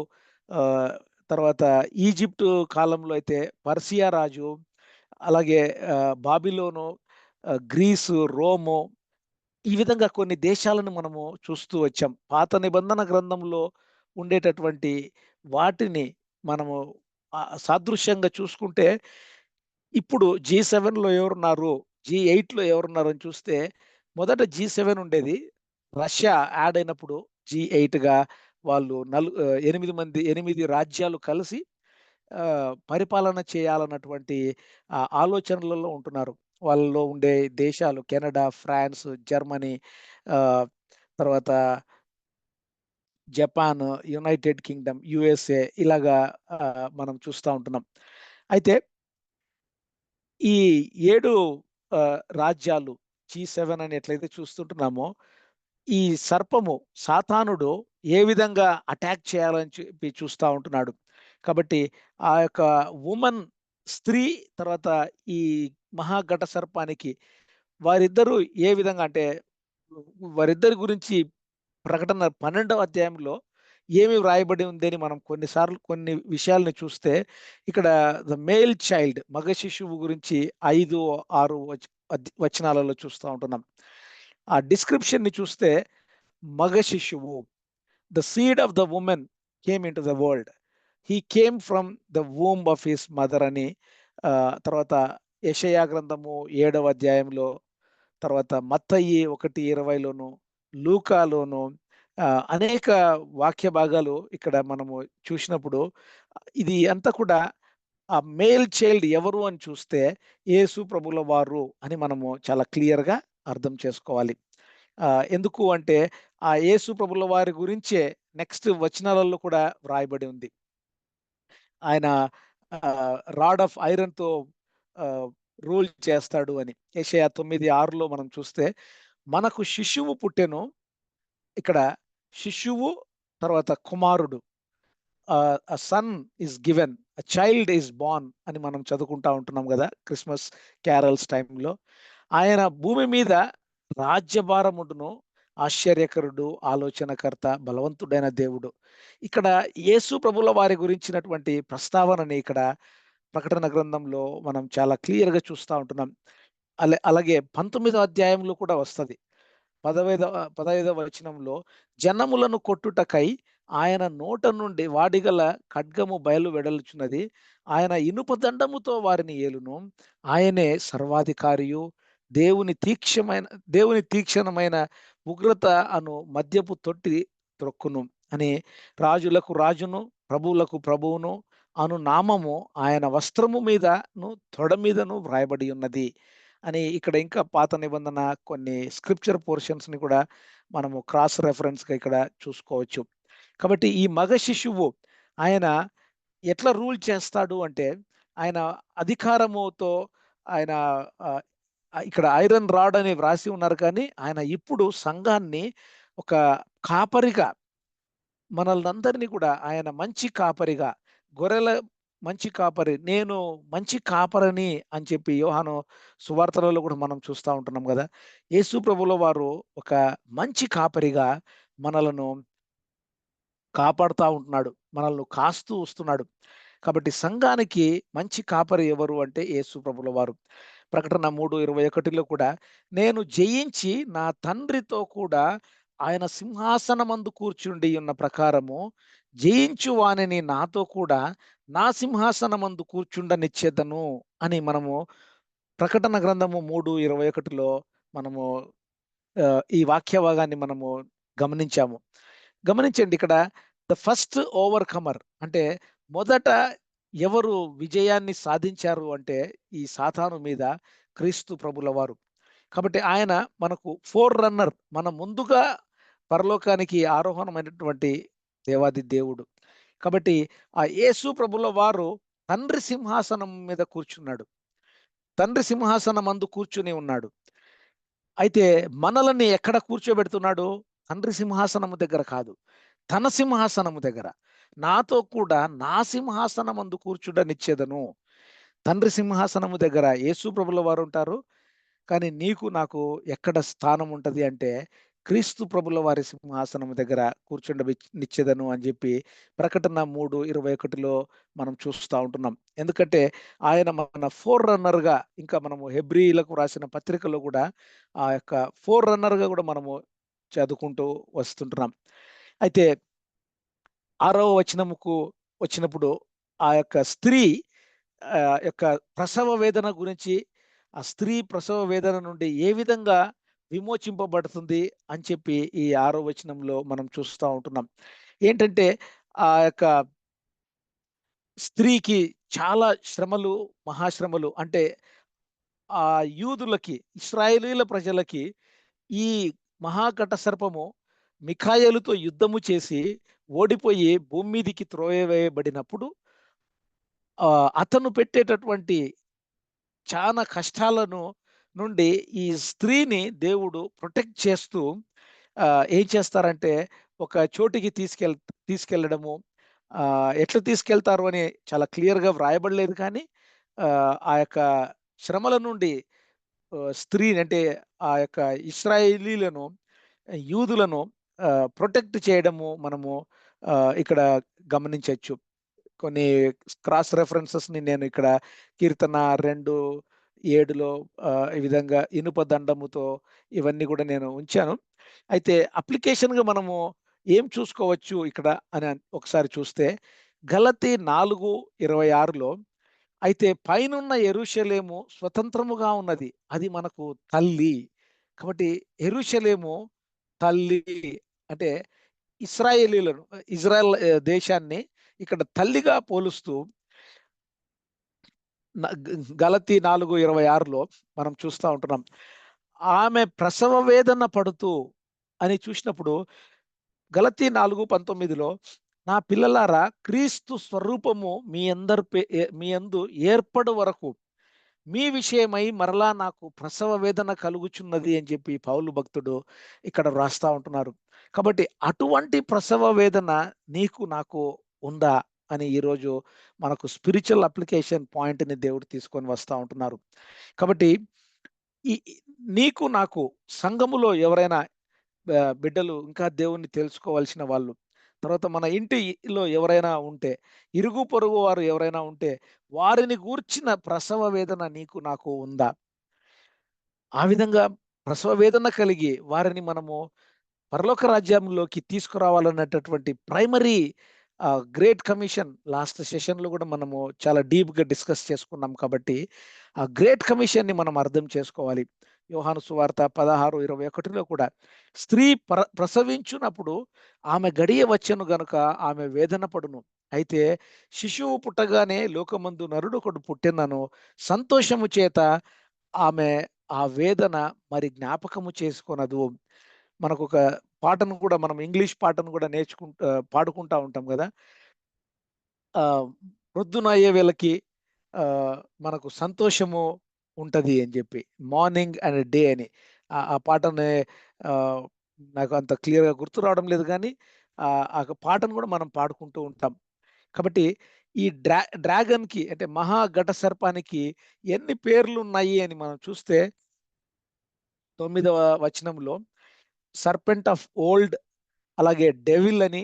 తర్వాత ఈజిప్టు కాలంలో అయితే పర్షియా రాజు, అలాగే బాబిలోను, గ్రీసు, రోము, ఈ విధంగా కొన్ని దేశాలను మనము చూస్తూ వచ్చాం. పాత నిబంధన గ్రంథంలో ఉండేటటువంటి వాటిని మనము సాదృశ్యంగా చూసుకుంటే ఇప్పుడు G7లో ఎవరున్నారు, G8లో ఎవరున్నారు అని చూస్తే మొదట G7 ఉండేది. రష్యా యాడ్ అయినప్పుడు G8గా వాళ్ళు 8 రాజ్యాలు కలిసి పరిపాలన చేయాలన్నటువంటి ఆలోచనలలో ఉంటున్నారు. వాళ్ళలో ఉండే దేశాలు కెనడా, ఫ్రాన్స్, జర్మనీ, తర్వాత జపాన్, యునైటెడ్ కింగ్డమ్, యుఎస్ఏ, ఇలాగా మనం చూస్తూ ఉంటున్నాం. అయితే ఈ 7 రాజ్యాలు G7 అని ఎట్లయితే చూస్తుంటున్నామో, ఈ సర్పము సాతానుడు ఏ విధంగా అటాక్ చేయాలని చెప్పి చూస్తూ ఉంటున్నాడు. కాబట్టి ఆ యొక్క ఉమెన్, స్త్రీ, తర్వాత ఈ మహాఘట సర్పానికి వారిద్దరూ ఏ విధంగా అంటే వారిద్దరి గురించి ప్రకటన 12వ అధ్యాయంలో ఏమి వ్రాయబడి ఉందని మనం కొన్నిసార్లు కొన్ని విషయాలను చూస్తే ఇక్కడ ద మేల్ చైల్డ్ మగ శిశువు గురించి 5, 6 వచనాలలో చూస్తూ ఉంటున్నాం. ఆ డిస్క్రిప్షన్ ని చూస్తే మగ శిశువు, the seed of the women came in to the world, he came from the womb of his mother అని తర్వాత యెషయా గ్రంథము 7వ అధ్యాయంలో, తర్వాత మత్తయి 1:20లోను, లూకాలోను అనేక వాక్య భాగాలు ఇక్కడ మనము చూసినప్పుడు ఇది అంతా కూడా ఆ మేల్ చైల్డ్ ఎవరు అని చూస్తే యేసు ప్రభుల వారు అని మనము చాలా క్లియర్గా అర్థం చేసుకోవాలి. ఎందుకు అంటే ఆ యేసు ప్రభుల వారి గురించే నెక్స్ట్ వచనాలలో కూడా వ్రాయబడి ఉంది. ఆయన రాడ్ ఆఫ్ ఐరన్‌తో రూల్ చేస్తాడు అని. యెషయా 9:6లో మనం చూస్తే మనకు శిశువు పుట్టెను. ఇక్కడ శిశువు, తర్వాత కుమారుడు, a son is given, a child is Born అని మనం చదువుకుంటా ఉంటున్నాం కదా క్రిస్మస్ క్యారల్స్ టైంలో. ఆయన భూమి మీద రాజ్యభారముండును, ఆశ్చర్యకరుడు, ఆలోచనకర్త, బలవంతుడైన దేవుడు. ఇక్కడ యేసు ప్రభుల వారి గురించినటువంటి ప్రస్తావనని ఇక్కడ ప్రకటన గ్రంథంలో మనం చాలా క్లియర్‌గా చూస్తా ఉంటున్నాం. అలాగే 19వ అధ్యాయంలో కూడా వస్తది. 15వ వచనంలో జనములను కొట్టుటకై ఆయన నోట నుండి వాడిగల ఖడ్గము బయలు వెడలుచున్నది. ఆయన ఇనుప దండముతో వారిని ఏలును. ఆయనే సర్వాధికారియు, దేవుని తీక్షణమైన ఉగ్రత అను మద్యపు తొట్టి త్రొక్కును అని, రాజులకు రాజును, ప్రభువులకు ప్రభువును అను నామము ఆయన వస్త్రము మీదను తొడ మీదను వ్రాయబడి ఉన్నది అని ఇక్కడ ఇంకా పాత నిబంధన కొన్ని స్క్రిప్చర్ పోర్షన్స్ ని కూడా మనము క్రాస్ రెఫరెన్స్ గా ఇక్కడ చూసుకోవచ్చు. కాబట్టి ఈ మగ శిశువు ఆయన ఎట్లా రూల్ చేస్తాడు అంటే ఆయన అధికారముతో ఆయన ఇక్కడ ఐరన్ రాడ్ అని వ్రాసి ఉన్నారు, కానీ ఆయన ఇప్పుడు సంఘాన్ని ఒక కాపరిగా, మనల్ని అందరినీ కూడా ఆయన మంచి కాపరిగా, గొర్రెల మంచి కాపరి, నేను మంచి కాపరిని అని చెప్పి యోహాను సువార్తలలో కూడా మనం చూస్తూ ఉంటున్నాం కదా. యేసు ప్రభుల వారు ఒక మంచి కాపరిగా మనలను కాపాడుతా ఉంటున్నాడు, మనల్ని కాస్తూ వస్తున్నాడు. కాబట్టి సంఘానికి మంచి కాపరి ఎవరు అంటే యేసు ప్రభుల వారు. ప్రకటన 3:21లో కూడా నేను జయించి నా తండ్రితో కూడా ఆయన సింహాసనమందు కూర్చుండి ఉన్న ప్రకారము జయించు వానిని నాతో కూడా నా సింహాసనమందు కూర్చుండనిచ్చేదను అని మనము ప్రకటన గ్రంథము 3:21లో మనము ఈ వాక్య భాగాన్ని మనము గమనించాము. గమనించండి ఇక్కడ ద ఫస్ట్ ఓవర్‌కమర్ అంటే మొదట ఎవరు విజయాన్ని సాధించారు అంటే ఈ సాతాను మీద క్రీస్తు ప్రభుల వారు. కాబట్టి ఆయన మనకు ఫోర్ రన్నర్, మన ముందుగా పరలోకానికి ఆరోహణమైనటువంటి దేవాది దేవుడు. కాబట్టి ఆ యేసు ప్రభుల వారు తండ్రి సింహాసనం మీద కూర్చున్నాడు. తండ్రి సింహాసనమందు కూర్చుని ఉన్నాడు. అయితే మనలని ఎక్కడ కూర్చోబెడుతున్నాడు? తండ్రి సింహాసనము దగ్గర కాదు, తన సింహాసనము దగ్గర. నాతో కూడా నా సింహాసనమందు కూర్చుండనిచ్చేదను. తండ్రి సింహాసనము దగ్గర యేసు ప్రభుల వారు ఉంటారు. కానీ నీకు నాకు ఎక్కడ స్థానం ఉంటది అంటే క్రీస్తు ప్రభుల వారి సింహాసనము దగ్గర నిచ్చేదను అని చెప్పి ప్రకటన 3:21లో మనం చూస్తా ఉంటున్నాం. ఎందుకంటే ఆయన మన ఫోర్ రన్నర్ గా, ఇంకా మనము హెబ్రీలకు రాసిన పత్రికలో కూడా ఆ యొక్క ఫోర్ రన్నర్ గా కూడా మనము చదువుకుంటూ వస్తుంటున్నాం. అయితే 6వ వచనముకు వచ్చినప్పుడు ఆ యొక్క స్త్రీ యొక్క ప్రసవ వేదన గురించి, ఆ స్త్రీ ప్రసవ వేదన నుండి ఏ విధంగా విమోచింపబడుతుంది అని చెప్పి ఈ 6వ వచనంలో మనం చూస్తూ ఉంటున్నాం. ఏంటంటే ఆ యొక్క స్త్రీకి చాలా శ్రమలు, మహాశ్రమలు, అంటే ఆ యూదులకి, ఇశ్రాయేలీల ప్రజలకి ఈ మహాఘట సర్పము మిఖాయేలుతో యుద్ధము చేసి ఓడిపోయి భూమి మీదికి త్రోయవేయబడినప్పుడు అతను పెట్టేటటువంటి చాలా కష్టాలను నుండి ఈ స్త్రీని దేవుడు ప్రొటెక్ట్ చేస్తూ ఏం చేస్తారంటే ఒక చోటికి తీసుకెళ్ళడము. ఎట్లా తీసుకెళ్తారు అని చాలా క్లియర్‌గా వ్రాయబడలేదు, కానీ ఆ యొక్క శ్రమల నుండి స్త్రీని, అంటే ఆ యొక్క ఇశ్రాయేలీలను, యూదులను ప్రొటెక్ట్ చేయడము మనము ఇక్కడ గమనించొచ్చు. కొన్ని క్రాస్ రెఫరెన్సెస్‌ని నేను ఇక్కడ కీర్తన 2:7లో ఈ విధంగా ఇనుప దండముతో ఇవన్నీ కూడా నేను ఉంచాను. అయితే అప్లికేషన్‌గా మనము ఏం చూసుకోవచ్చు ఇక్కడ అని ఒకసారి చూస్తే గలతీ 4:26లో అయితే పైనున్న యెరూషలేము స్వతంత్రముగా ఉన్నది. అది మనకు తల్లి. కాబట్టి యెరూషలేము తల్లి అంటే ఇశ్రాయేలీయులను ఇజ్రాయెల్ దేశాన్ని ఇక్కడ తల్లిగా పోలుస్తూ గలతీ 4:26లో మనం చూస్తా ఉంటున్నాం. ఆమె ప్రసవ వేదన పడుతూ అని చూసినప్పుడు గలతీ 4:19లో నా పిల్లలారా క్రీస్తు స్వరూపము మీ యందు ఏర్పడు వరకు మీ విషయమై మరలా నాకు ప్రసవ వేదన కలుగుచున్నది అని చెప్పి పౌలు భక్తుడు ఇక్కడ వ్రాస్తా ఉంటున్నారు. కాబట్టి అటువంటి ప్రసవ వేదన నీకు నాకు ఉందా అని ఈరోజు మనకు స్పిరిచువల్ అప్లికేషన్ పాయింట్‌ని దేవుడు తీసుకొని వస్తా ఉంటున్నారు. కాబట్టి ఈ నీకు నాకు సంఘములో ఎవరైనా బిడ్డలు ఇంకా దేవుణ్ణి తెలుసుకోవాల్సిన వాళ్ళు, తర్వాత మన ఇంటిలో ఎవరైనా ఉంటే, ఇరుగు పొరుగు వారు ఎవరైనా ఉంటే, వారిని గూర్చిన ప్రసవ వేదన నీకు నాకు ఉందా? ఆ విధంగా ప్రసవ వేదన కలిగి వారిని మనము పరలోక రాజ్యంలోకి తీసుకురావాలన్నటటువంటి ప్రైమరీ గ్రేట్ కమిషన్ లాస్ట్ సెషన్‌లో గూడా మనము చాలా డీప్‌గా డిస్కస్ చేసుకున్నాం కాబట్టి, ఆ గ్రేట్ కమిషన్‌ని మనం అర్థం చేసుకోవాలి. యోహాను సువార్త 16:21లో కూడా స్త్రీ ప్రసవించునప్పుడు ఆమె గడియ వచ్చెను గనుక ఆమె వేదన పడును. అయితే శిశువు పుట్టగానే లోకమందు నరుడొకడు పుట్టెనను సంతోషము చేత ఆమె ఆ వేదన మరి జ్ఞాపకము చేసుకొనదు. మనకొక పాటను కూడా మనం ఇంగ్లీష్ పాటను కూడా పాడుకుంటా ఉంటాం గదా! ఆహ్, ప్రొద్దున అయ్యే వేళకి మనకు సంతోషము ఉంటది అని జెప్పి. మార్నింగ్ అండ్ డే అని. ఆ పాటని ఆహ్, నాకు అంత క్లియర్‌గా గుర్తు రావడం లేదు గానీ, ఆ పాటను గూడా మనం పాడుకుంటూ ఉంటాం. కాబట్టి ఈ డ్రాగన్‌కి అంటే మహాఘట సర్పానికి ఎన్ని పేర్లున్నాయి అని మనం చూస్తే 9వ వచనంలో సర్పెంట్ ఆఫ్ ఓల్డ్, అలాగే డెవిల్ అని,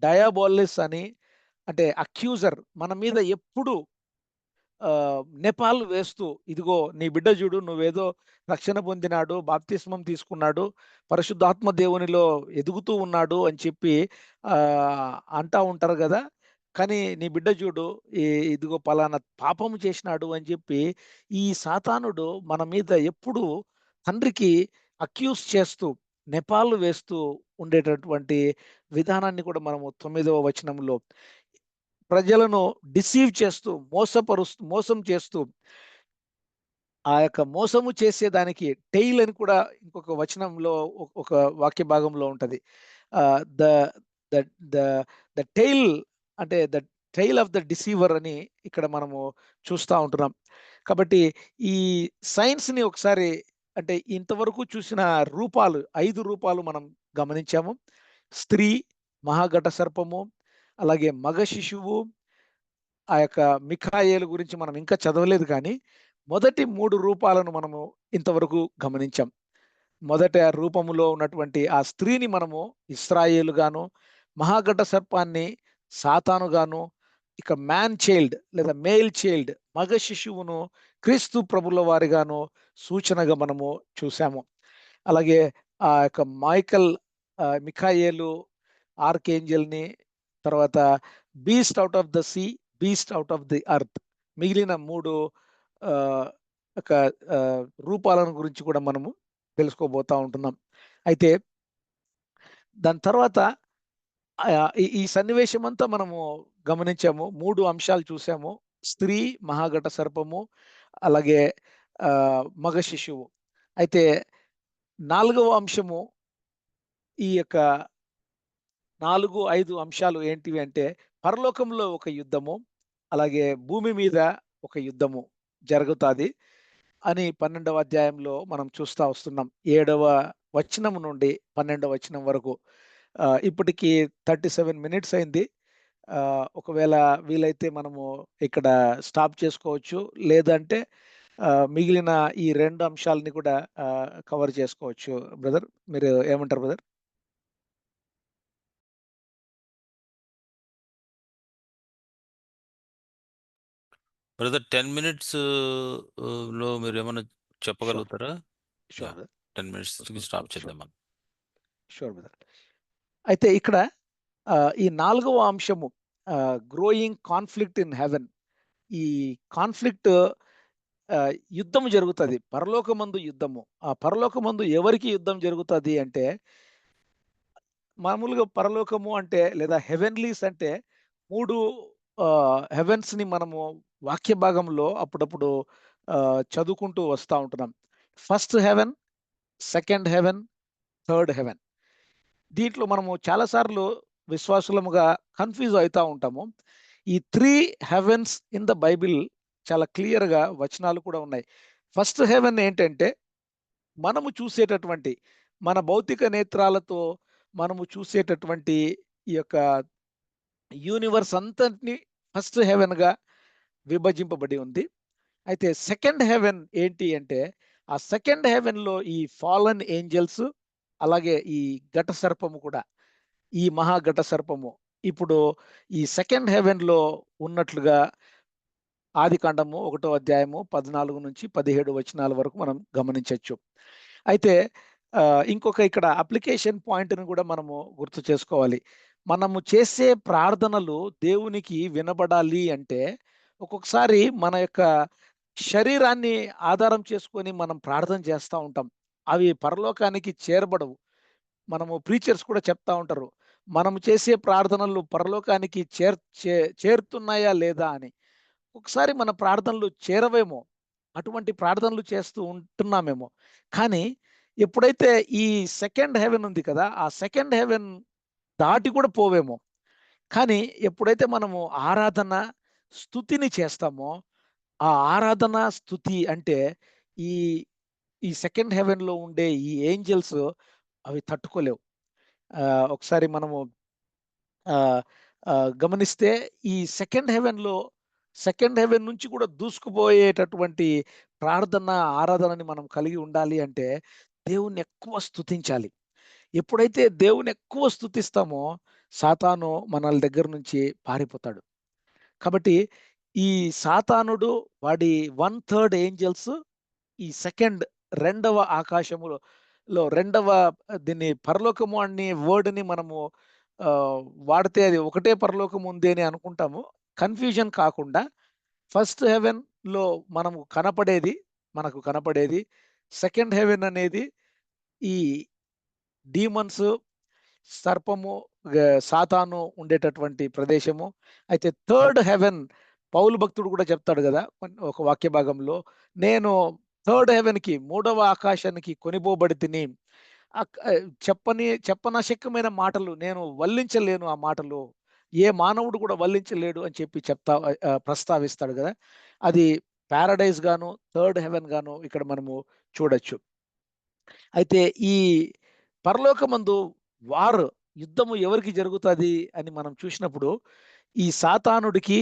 డయాబోలిస్ అని, అంటే అక్యూజర్ మన మీద ఎప్పుడు నెపాలు వేస్తూ, ఇదిగో నీ బిడ్డ చూడు నువ్వేదో రక్షణ పొందినాడు, బాప్తిస్మం తీసుకున్నాడు, పరిశుద్ధాత్మ దేవునిలో ఎదుగుతూ ఉన్నాడు అని చెప్పి అంటా ఉంటారు గదా! కానీ నీ బిడ్డ చూడు ఈ ఇదిగో పలానా పాపము చేసినాడు అని చెప్పి ఈ సాతానుడు మన మీద ఎప్పుడు తండ్రికి అక్యూజ్ చేస్తూ, నెపాలు వేస్తూ ఉండేటటువంటి విధానాన్ని కూడా మనము 9వ వచనంలో ప్రజలను డిసీవ్ చేస్తూ, మోసం చేస్తూ, ఆ యొక్క మోసము చేసేదానికి టెయిల్ అని కూడా ఇంకొక వచనంలో ఒక వాక్య భాగంలో ఉంటది. The the the the tail అంటే the tail of the deceiver అని ఇక్కడ మనము చూస్తా ఉంటున్నాం. కాబట్టి ఈ సైన్స్‌ని ఒకసారి అంటే ఇంతవరకు చూసిన రూపాలు 5 రూపాలు మనం గమనించాము. స్త్రీ, మహాఘట సర్పము, అలాగే మగ శిశువు, ఆ యొక్క మిఖాయేలు గురించి మనం ఇంకా చదవలేదు కానీ, మొదటి 3 రూపాలను మనము ఇంతవరకు గమనించాం. మొదట రూపములో ఉన్నటువంటి ఆ స్త్రీని మనము ఇశ్రాయేలుగాను, మహాఘట సర్పాన్ని సాతానుగాను, ఇక మ్యాన్ చైల్డ్ లేదా మేల్ చైల్డ్ మగ శిశువును క్రీస్తు ప్రభుల వారిగాను సూచనగా మనము చూసాము. అలాగే ఆ యొక్క మిఖాయేలు ఆర్కేంజెల్‌ని, తర్వాత beast out of the sea, beast out of the earth, మిగిలిన 3 ఆహ్, ఒక రూపాలను గురించి కూడా మనము తెలుసుకోబోతా ఉంటున్నాం. అయితే దాని తర్వాత ఈ సన్నివేశమంతా మనము గమనించాము. 3 అంశాలు చూసాము. స్త్రీ, మహాఘట సర్పము, అలాగే మగ శిశువు. అయితే 4వ అంశము ఈ యొక్క 4, 5 అంశాలు ఏంటివి అంటే, పరలోకంలో ఒక యుద్ధము, అలాగే భూమి మీద ఒక యుద్ధము జరుగుతాది అని 12వ అధ్యాయంలో మనం చూస్తా వస్తున్నాం. 7వ వచనం నుండి 12వ వచనం వరకు. ఇప్పటికి 37 మినిట్స్ అయింది. ఒకవేళ వీలైతే మనము ఇక్కడ స్టాప్ చేసుకోవచ్చు. లేదంటే మిగిలిన ఈ 2 అంశాలని కూడా కవర్ చేసుకోవచ్చు. బ్రదర్ మీరు ఏమంటారు బ్రదర్? బ్రదర్ 10 మినిట్స్ లో మీరు ఏమైనా షూర్ చెప్పగలుగుతారా? Yeah, sure 10 minutes stop sure చేద్దాం మనం. Sure brother. అయితే ఇక్కడ ఈ 4వ అంశము గ్రోయింగ్ కాన్ఫ్లిక్ట్ ఇన్ హెవెన్. ఈ కాన్ఫ్లిక్ట్ యుద్ధము జరుగుతుంది, పరలోకమందు యుద్ధము. ఆ పరలోకమందు ఎవరికి యుద్ధం జరుగుతుంది అంటే, మామూలుగా పరలోకము అంటే లేదా హెవెన్లీస్ అంటే 3 హెవెన్స్ ని మనము వాక్య భాగంలో అప్పుడప్పుడు చదువుకుంటూ వస్తూ ఉంటున్నాం. First heaven, second heaven, third heaven. దీంట్లో మనము చాలాసార్లు విశ్వాసులముగా కన్ఫ్యూజ్ అవుతూ ఉంటాము. ఈ 3 హెవెన్స్ ఇన్ ద బైబిల్ చాలా క్లియర్గా వచనాలు కూడా ఉన్నాయి. ఫస్ట్ హెవెన్ ఏంటంటే, మనము చూసేటటువంటి మన భౌతిక నేత్రాలతో మనము చూసేటటువంటి ఈ యొక్క యూనివర్స్ అంతటిని ఫస్ట్ హెవెన్గా విభజింపబడి ఉంది. అయితే సెకండ్ హెవెన్ ఏంటి అంటే, ఆ సెకండ్ హెవెన్లో ఈ ఫాలన్ ఏంజల్స్, అలాగే ఈ ఘట సర్పము కూడా, ఈ మహాఘట సర్పము ఇప్పుడు ఈ సెకండ్ హెవెన్లో ఉన్నట్లుగా ఆదికాండము 1వ అధ్యాయము 14 నుంచి 17 వచనాల వరకు మనం గమనించవచ్చు. అయితే ఇంకొక ఇక్కడ అప్లికేషన్ పాయింట్ని కూడా మనము గుర్తు చేసుకోవాలి. మనము చేసే ప్రార్థనలు దేవునికి వినబడాలి అంటే, ఒక్కొక్కసారి మన యొక్క శరీరాన్ని ఆధారం చేసుకొని మనం ప్రార్థన చేస్తూ ఉంటాం. అవి పరలోకానికి చేరబడవు. మనము ప్రీచర్స్ కూడా చెప్తా ఉంటారు, మనము చేసే ప్రార్థనలు పరలోకానికి చేరుతున్నాయా లేదా అని. ఒకసారి మన ప్రార్థనలు చేరవేమో, అటువంటి ప్రార్థనలు చేస్తూ ఉంటున్నామేమో. కానీ ఎప్పుడైతే ఈ సెకండ్ హెవెన్ ఉంది కదా, ఆ సెకండ్ హెవెన్ దాటి కూడా పోవేమో. కానీ ఎప్పుడైతే మనము ఆరాధన స్తుతిని చేస్తామో, ఆ ఆరాధన స్తుతి అంటే ఈ ఈ సెకండ్ హెవెన్లో ఉండే ఈ ఏంజల్స్ అవి తట్టుకోలేవు. ఒకసారి మనము గమనిస్తే ఈ సెకండ్ హెవెన్ నుంచి కూడా దూసుకుపోయేటటువంటి ప్రార్థన ఆరాధనని మనం కలిగి ఉండాలి అంటే, దేవుణ్ణి ఎక్కువ స్తుతించాలి. ఎప్పుడైతే దేవుని ఎక్కువ స్తుతిస్తామో, సాతాను మన దగ్గర నుంచి పారిపోతాడు. కాబట్టి ఈ సాతానుడు వాడి 1/3 ఏంజల్స్ ఈ రెండవ ఆకాశములో రెండవ దీన్ని పరలోకము అనే వర్డ్ని మనము వాడితే అది ఒకటే పరలోకం ఉంది అని అనుకుంటాము. కన్ఫ్యూజన్ కాకుండా ఫస్ట్ హెవెన్ లో మనకు కనపడేది సెకండ్ హెవెన్ అనేది ఈ డీమన్స్, సర్పము, సాతాను ఉండేటటువంటి ప్రదేశము. అయితే థర్డ్ హెవెన్, పౌలు భక్తుడు కూడా చెప్తాడు కదా ఒక వాక్య భాగంలో, నేను థర్డ్ హెవెన్ కి, 3వ ఆకాశానికి కొనిపోబడి తిని, చెప్పనశక్యమైన మాటలు నేను వల్లించలేను, ఆ మాటలు ఏ మానవుడు కూడా వల్లించలేడు అని చెప్పి ప్రస్తావిస్తాడు కదా. అది ప్యారడైజ్ గాను థర్డ్ హెవెన్ గాను ఇక్కడ మనము చూడొచ్చు. అయితే ఈ పరలోకమందు యుద్ధము ఎవరికి జరుగుతుంది అని మనం చూసినప్పుడు, ఈ సాతానుడికి,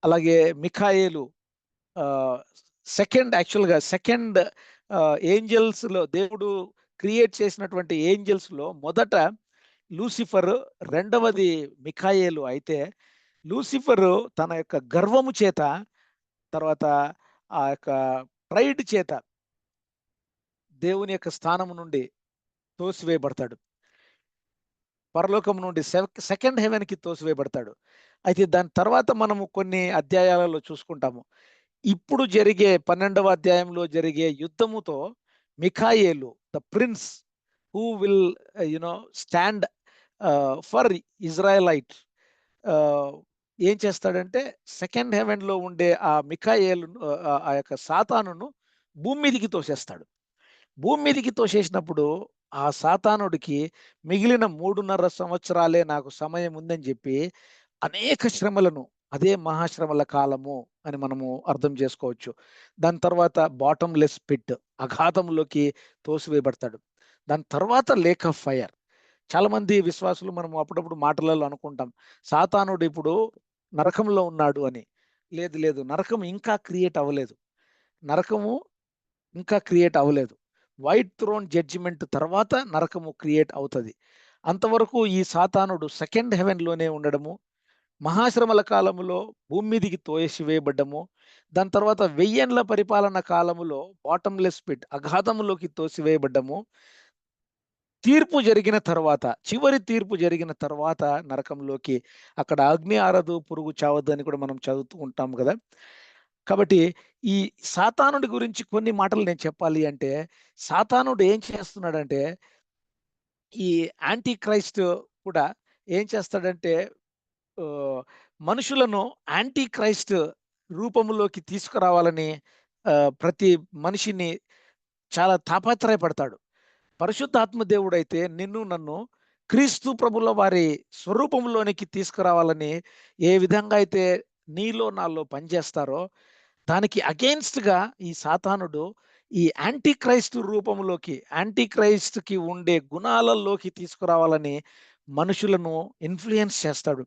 అలాగే మిఖాయేలు, సెకండ్ ఏంజల్స్ లో, దేవుడు క్రియేట్ చేసినటువంటి ఏంజల్స్ లో మొదట లూసిఫర్, రెండవది మిఖాయేలు. అయితే లూసిఫర్ తన యొక్క గర్వము చేత, తర్వాత ఆ యొక్క ప్రైడ్ చేత దేవుని యొక్క స్థానము నుండి తోసివేయబడతాడు, పరలోకం నుండి సెకండ్ హెవెన్ కి తోసివేయబడతాడు. అయితే దాని తర్వాత మనము కొన్ని అధ్యాయాలలో చూసుకుంటాము. ఇప్పుడు జరిగే 12వ అధ్యాయంలో జరిగే యుద్ధముతో మిఖాయేలు, the prince who will stand for Israelite, ఏం చేస్తాడంటే సెకండ్ హెవెన్ లో ఉండే ఆ మిఖాయేలు, ఆ యొక్క సాతానును భూమి మీదికి తోసేస్తాడు. భూమి మీదికి తోసేసినప్పుడు ఆ సాతానుడికి మిగిలిన 3.5 సంవత్సరాలే నాకు సమయం ఉందని చెప్పి అనేక శ్రమలను, అదే మహాశ్రమల కాలము అని మనము అర్థం చేసుకోవచ్చు. దాని తర్వాత బాటమ్లెస్ పిట్, అఘాతంలోకి తోసివేయబడతాడు. దాని తర్వాత లేక్ ఆఫ్ ఫైర్. చాలా మంది విశ్వాసులు మనం అప్పుడప్పుడు మాటలలో అనుకుంటాం, సాతానుడు ఇప్పుడు నరకంలో ఉన్నాడు అని. లేదు లేదు, నరకం ఇంకా క్రియేట్ అవ్వలేదు. నరకము ఇంకా క్రియేట్ అవ్వలేదు. వైట్ థ్రోన్ జడ్జిమెంట్ తర్వాత నరకము క్రియేట్ అవుతుంది. అంతవరకు ఈ సాతానుడు సెకండ్ హెవెన్ లోనే ఉండడము, మహాశ్రమల కాలములో భూమి మీదికి తోసివేయబడ్డము, దాని తర్వాత 1000 ఏండ్ల పరిపాలన కాలములో బాటమ్‌లెస్ పిట్ అగాధములోకి తోసివేయబడ్డము. తీర్పు జరిగిన తర్వాత, చివరి తీర్పు జరిగిన తర్వాత నరకంలోకి, అక్కడ అగ్ని ఆరదు, పురుగు చావదు అని కూడా మనం చదువుతూ ఉంటాం కదా! కాబట్టి ఈ సాతానుడి గురించి కొన్ని మాటలు నేను చెప్పాలి అంటే, సాతానుడు ఏం చేస్తున్నాడంటే, ఈ యాంటీ క్రైస్ట్ కూడా ఏం చేస్తాడంటే ఆహ్, మనుషులను యాంటీ క్రైస్ట్ రూపంలోకి తీసుకురావాలని ప్రతి మనిషిని చాలా తాపత్రయపడతాడు. పరిశుద్ధాత్మ దేవుడైతే నిన్ను నన్ను క్రీస్తు ప్రభుల వారి స్వరూపంలోనికి తీసుకురావాలని ఏ విధంగా అయితే నీలో నాలో పనిచేస్తారో దానికి అగెయిన్స్ట్‌గా ఈ సాతానుడు ఈ యాంటీ క్రైస్ట్ రూపంలోకి, యాంటీ క్రైస్ట్‌కి ఉండే గుణాలలోకి తీసుకురావాలని మనుషులను ఇన్‌ఫ్లూయెన్స్ చేస్తాడు.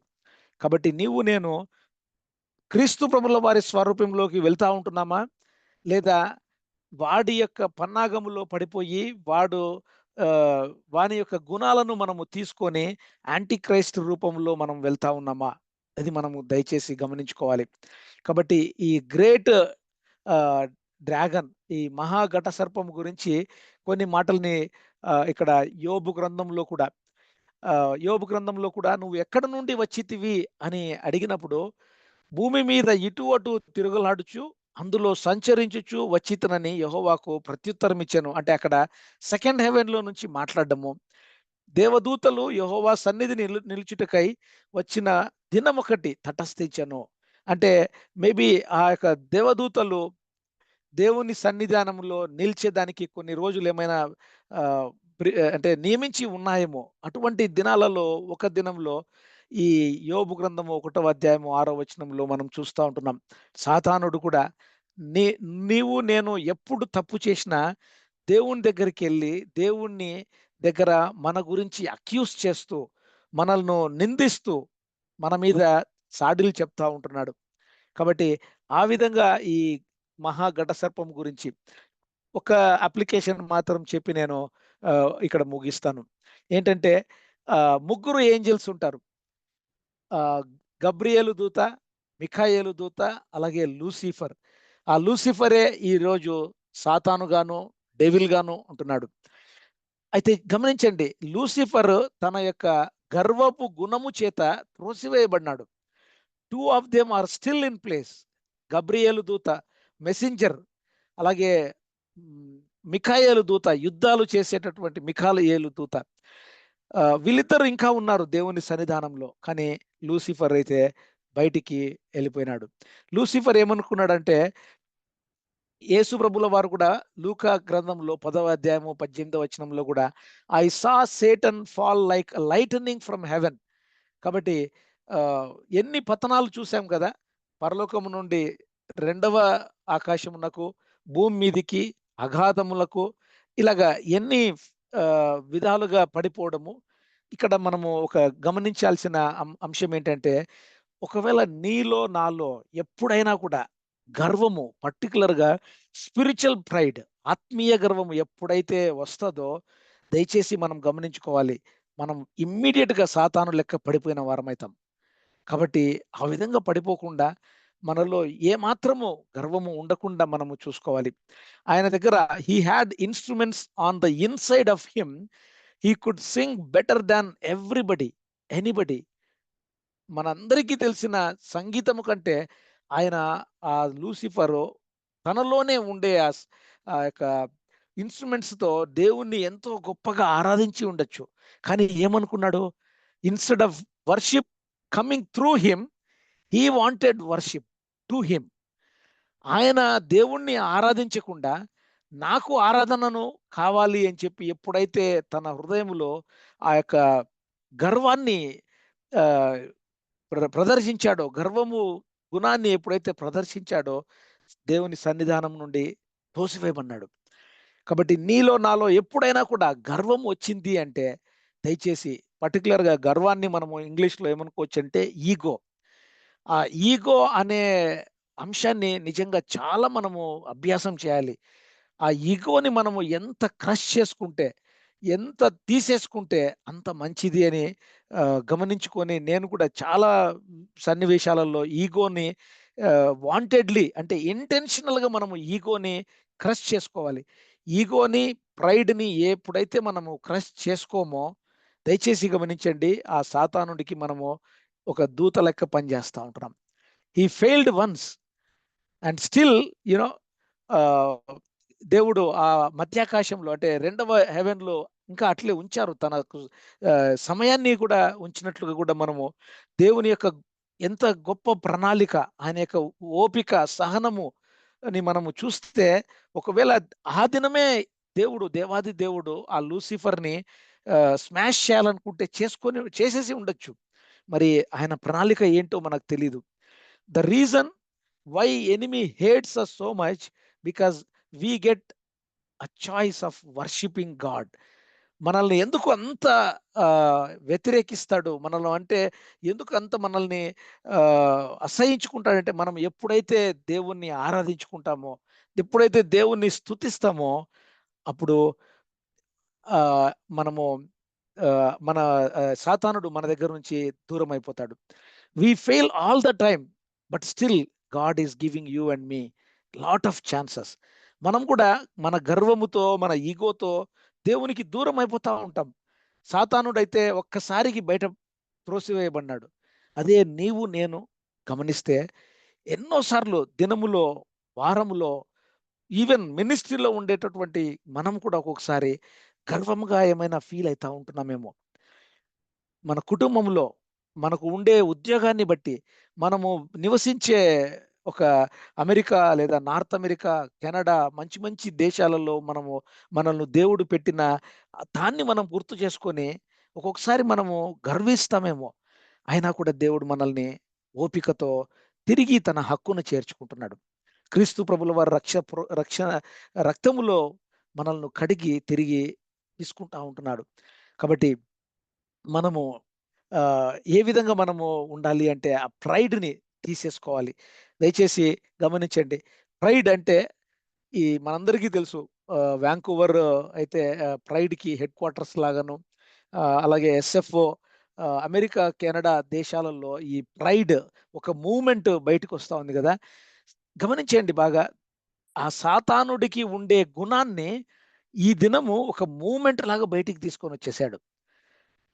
కాబట్టి నీవు నేను క్రీస్తు ప్రభుల వారి స్వరూపంలోకి వెళ్తా ఉంటున్నామా? లేదా వాడి యొక్క పన్నాగములో పడిపోయి వాడు ఆహ్, వాని యొక్క గుణాలను మనము తీసుకొని యాంటీ క్రైస్ట్ రూపంలో మనం వెళ్తా ఉన్నామా? అది మనము దయచేసి గమనించుకోవాలి. కాబట్టి ఈ గ్రేట్ ఆహ్, డ్రాగన్, ఈ మహా ఘట సర్పం గురించి కొన్ని మాటల్ని ఇక్కడ యోబు గ్రంథంలో కూడా యోబు గ్రంథంలో కూడా "నువ్వు ఎక్కడి నుండి వచ్చితివి" అని అడిగినప్పుడు, "భూమి మీద ఇటు అటు తిరుగులాడుచు అందులో సంచరించుచు వచ్చితినని యెహోవాకు ప్రత్యుత్తరం ఇచ్చాను." అంటే అక్కడ సెకండ్ హెవెన్‌లో నుంచి మాట్లాడడము. దేవదూతలు యెహోవా సన్నిధి నిలుచుటకై వచ్చిన దినమొకటి తటస్థించెను. అంటే మేబీ ఆ యొక్క దేవదూతలు దేవుని సన్నిధానంలో నిలిచేదానికి కొన్ని రోజులు ఏమైనా ఆహ్, అంటే నియమించి ఉన్నాయేమో. అటువంటి దినాలలో ఒక దినంలో ఈ యోబు గ్రంథము 1వ అధ్యాయము 6వ వచనంలో మనం చూస్తా ఉంటున్నాం. సాతానుడు కూడా నీ నీవు నేను ఎప్పుడు తప్పు చేసినా దేవుని దగ్గరికెళ్ళి దేవుణ్ణి దగ్గర మన గురించి అక్యూజ్ చేస్తూ, మనల్ని నిందిస్తూ, మన మీద సాడీలు చెప్తా ఉంటున్నాడు. కాబట్టి ఆ విధంగా ఈ మహా ఘట సర్పం గురించి ఒక అప్లికేషన్ మాత్రం చెప్పి నేను ఇక్కడ ముగిస్తాను. ఏంటంటే ముగ్గురు ఏంజెల్స్ ఉంటారు. ఆహ్, గబ్రియేలు దూత, మిఖాయేలు దూత, అలాగే లూసిఫర్. ఆ లూసిఫరే ఈరోజు సాతానుగాను, డెవిల్‌గాను ఉంటున్నాడు. అయితే గమనించండి, లూసిఫర్ తన యొక్క గర్వపు గుణము చేత త్రోసివేయబడినాడు. 2 of them are still in place. గబ్రియేలు దూత మెసెంజర్, అలాగే మిఖాయేలు దూత యుద్ధాలు చేసేటటువంటి మిఖాయేలు దూత. వీళ్ళిద్దరూ ఇంకా ఉన్నారు దేవుని సన్నిధానంలో. కానీ లూసిఫర్ అయితే బయటికి వెళ్ళిపోయినాడు. లూసిఫర్ ఏమనుకున్నాడంటే యేసు ప్రభుల వారు కూడా లూకా గ్రంథంలో 10వ అధ్యాయము 18వ వచనంలో కూడా I saw Satan fall like lightening from heaven. కాబట్టి ఆహ్, ఎన్ని పతనాలు చూసాం కదా! పరలోకము నుండి రెండవ ఆకాశమునకు, భూమి మీదికి, అగాధములకు ఇలాగా ఎన్ని విధాలుగా పడిపోవడము. ఇక్కడ మనము ఒక గమనించాల్సిన అంశం ఏంటంటే, ఒకవేళ నీలో, నాలో ఎప్పుడైనా కూడా గర్వము పర్టిక్యులర్‌గా స్పిరిచ్యువల్ ప్రైడ్, ఆత్మీయ గర్వము ఎప్పుడైతే వస్తదో దయచేసి మనం గమనించుకోవాలి. మనం ఇమ్మీడియేట్‌గా సాతాను లెక్క పడిపోయిన వారమైతాం. కాబట్టి ఆ విధంగా పడిపోకుండా మనలో ఏమాత్రము గర్వము ఉండకుండా మనము చూసుకోవాలి. ఆయన దగ్గర he had instruments on the inside of him. He could sing better than everybody, anybody. మనందరికీ తెలిసిన సంగీతము కంటే ఆయన ఆ లూసిఫరు తనలోనే ఉండే ఆ యొక్క ఇన్‌స్ట్రుమెంట్స్‌తో దేవుణ్ణి ఎంతో గొప్పగా ఆరాధించి ఉండొచ్చు. కానీ ఏమనుకున్నాడు? Instead of worship coming through him, he wanted worship to him. ఆయన దేవుణ్ణి ఆరాధించకుండా నాకు ఆరాధనను కావాలి అని చెప్పి ఎప్పుడైతే తన హృదయములో ఆ యొక్క గర్వాన్ని ఆహ్, ప్రదర్శించాడో, గర్వము గుణాన్ని ఎప్పుడైతే ప్రదర్శించాడో దేవుని సన్నిధానం నుండి తోసివేయబడ్డాడు. కాబట్టి నీలో నాలో ఎప్పుడైనా కూడా గర్వం వచ్చింది అంటే దయచేసి పర్టిక్యులర్‌గా గర్వాన్ని మనము ఇంగ్లీష్‌లో ఏమనుకోవచ్చంటే ఈగో. ఆ ఈగో అనే అంశాన్ని నిజంగా చాలా మనము అభ్యాసం చేయాలి. ఆ ఈగోని మనము ఎంత క్రష్ చేసుకుంటే, ఎంత తీసేసుకుంటే అంత మంచిది అని గమనించుకొని నేను కూడా చాలా సన్నివేశాలలో ఈగోని వాంటెడ్లీ అంటే ఇంటెన్షనల్గా మనము ఈగోని క్రష్ చేసుకోవాలి. ఈగోని, ప్రైడ్ని ఎప్పుడైతే మనము క్రష్ చేసుకోమో, దయచేసి గమనించండి, ఆ సాతానుడికి మనము ఒక దూత లెక్క పనిచేస్తూ ఉంటున్నాం. He failed once and still you know దేవుడు ఆ మధ్యాకాశంలో అంటే రెండవ హెవెన్లో ఇంకా అట్లే ఉంచారు. తనకు సమయాన్ని కూడా ఉంచినట్లుగా కూడా మనము దేవుని యొక్క ఎంత గొప్ప ప్రణాళిక, ఆయన యొక్క ఓపిక, సహనము అని మనము చూస్తే, ఒకవేళ ఆ దినమే దేవాది దేవుడు ఆ లూసిఫర్ని స్మాష్ చేయాలనుకుంటే చేసేసి ఉండొచ్చు. మరి ఆయన ప్రణాళిక ఏంటో మనకు తెలీదు. The reason why enemy hates us so much, because we get a choice of worshiping God. మనల్ని ఎందుకు అంత వ్యతిరేకిస్తాడు, మనల్ని అంటే ఎందుకు అంత మనల్ని అసహించుకుంటాడంటే, మనం ఎప్పుడైతే దేవుణ్ణి ఆరాధించుకుంటామో, ఎప్పుడైతే దేవుణ్ణి స్తుతిస్తామో, అప్పుడు మనము మన సాతానుడు మన దగ్గర నుంచి దూరం అయిపోతాడు. We fail all the time, but still God is giving you and me lot of chances. మనం కూడా మన గర్వముతో, మన ఈగోతో దేవునికి దూరం అయిపోతా ఉంటాం. సాతానుడైతే ఒక్కసారికి బయట త్రోసివేయబడినాడు. అదే నీవు నేను గమనిస్తే ఎన్నోసార్లు దినములో, వారములో, ఈవెన్ మినిస్ట్రీలో ఉండేటటువంటి మనం కూడా ఒక్కొక్కసారి గర్వంగా ఏమైనా ఫీల్ అవుతా ఉంటున్నామేమో. మన కుటుంబంలో, మనకు ఉండే ఉద్యోగాన్ని బట్టి, మనము నివసించే ఒక అమెరికా లేదా నార్త్ అమెరికా, కెనడా, మంచి మంచి దేశాలలో మనల్ని దేవుడు పెట్టిన దాన్ని మనం గుర్తు చేసుకొని ఒక్కొక్కసారి మనము గర్విస్తామేమో. అయినా కూడా దేవుడు మనల్ని ఓపికతో తిరిగి తన హక్కును చేర్చుకుంటున్నాడు. క్రీస్తు ప్రభుల వారి రక్షణ రక్తములో మనల్ని కడిగి తిరిగి తీసుకుంటా ఉంటున్నాడు. కాబట్టి మనము ఏ విధంగా మనము ఉండాలి అంటే ఆ ప్రైడ్ని తీసేసుకోవాలి. దయచేసి గమనించండి. ప్రైడ్ అంటే మనందరికీ తెలుసు, వ్యాంకూవర్ అయితే ప్రైడ్కి హెడ్ క్వార్టర్స్ లాగాను, అలాగే ఎస్ఎఫ్ఓ, అమెరికా, కెనడా దేశాలలో ఈ ప్రైడ్ ఒక మూవ్మెంట్ బయటకు వస్తూ ఉంది కదా. గమనించండి బాగా, ఆ సాతానుడికి ఉండే గుణాన్ని ఈ దినము ఒక మూవ్మెంట్ లాగా బయటికి తీసుకొని వచ్చేసాడు.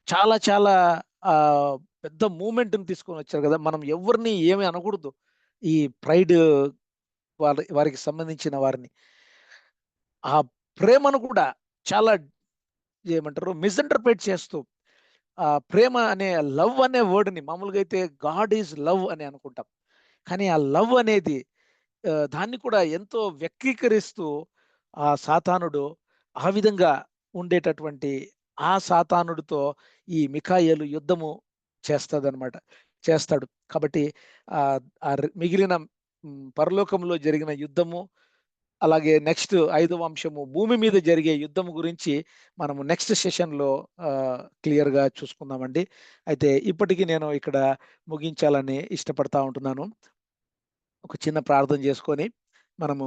చాలా చాలా పెద్ద మూవ్మెంట్ని తీసుకొని వచ్చారు కదా. మనం ఎవరిని ఏమి అనకూడదు, ఈ ప్రైడ్ వారికి సంబంధించిన వారిని. ఆ ప్రేమను కూడా చాలా ఏమంటారు మిస్ఇంటర్ప్రిట్ చేస్తూ, ఆ ప్రేమ అనే లవ్ అనే వర్డ్ని మామూలుగా అయితే గాడ్ ఈజ్ లవ్ అని అనుకుంటాం. కానీ ఆ లవ్ అనేది దాన్ని కూడా ఎంతో వ్యక్తీకరిస్తూ ఆ సాతానుడు ఆ విధంగా ఉండేటటువంటి ఆ సాతానుడితో ఈ మిఖాయేలు యుద్ధము చేస్తాడు. కాబట్టి మిగిలిన పరలోకంలో జరిగిన యుద్ధము, అలాగే నెక్స్ట్ 5వ అంశము భూమి మీద జరిగే యుద్ధం గురించి మనము నెక్స్ట్ సెషన్లో క్లియర్గా చూసుకుందామండి. అయితే ఇప్పటికీ నేను ఇక్కడ ముగించాలని ఇష్టపడతా ఉంటున్నాను. ఒక చిన్న ప్రార్థన చేసుకొని మనము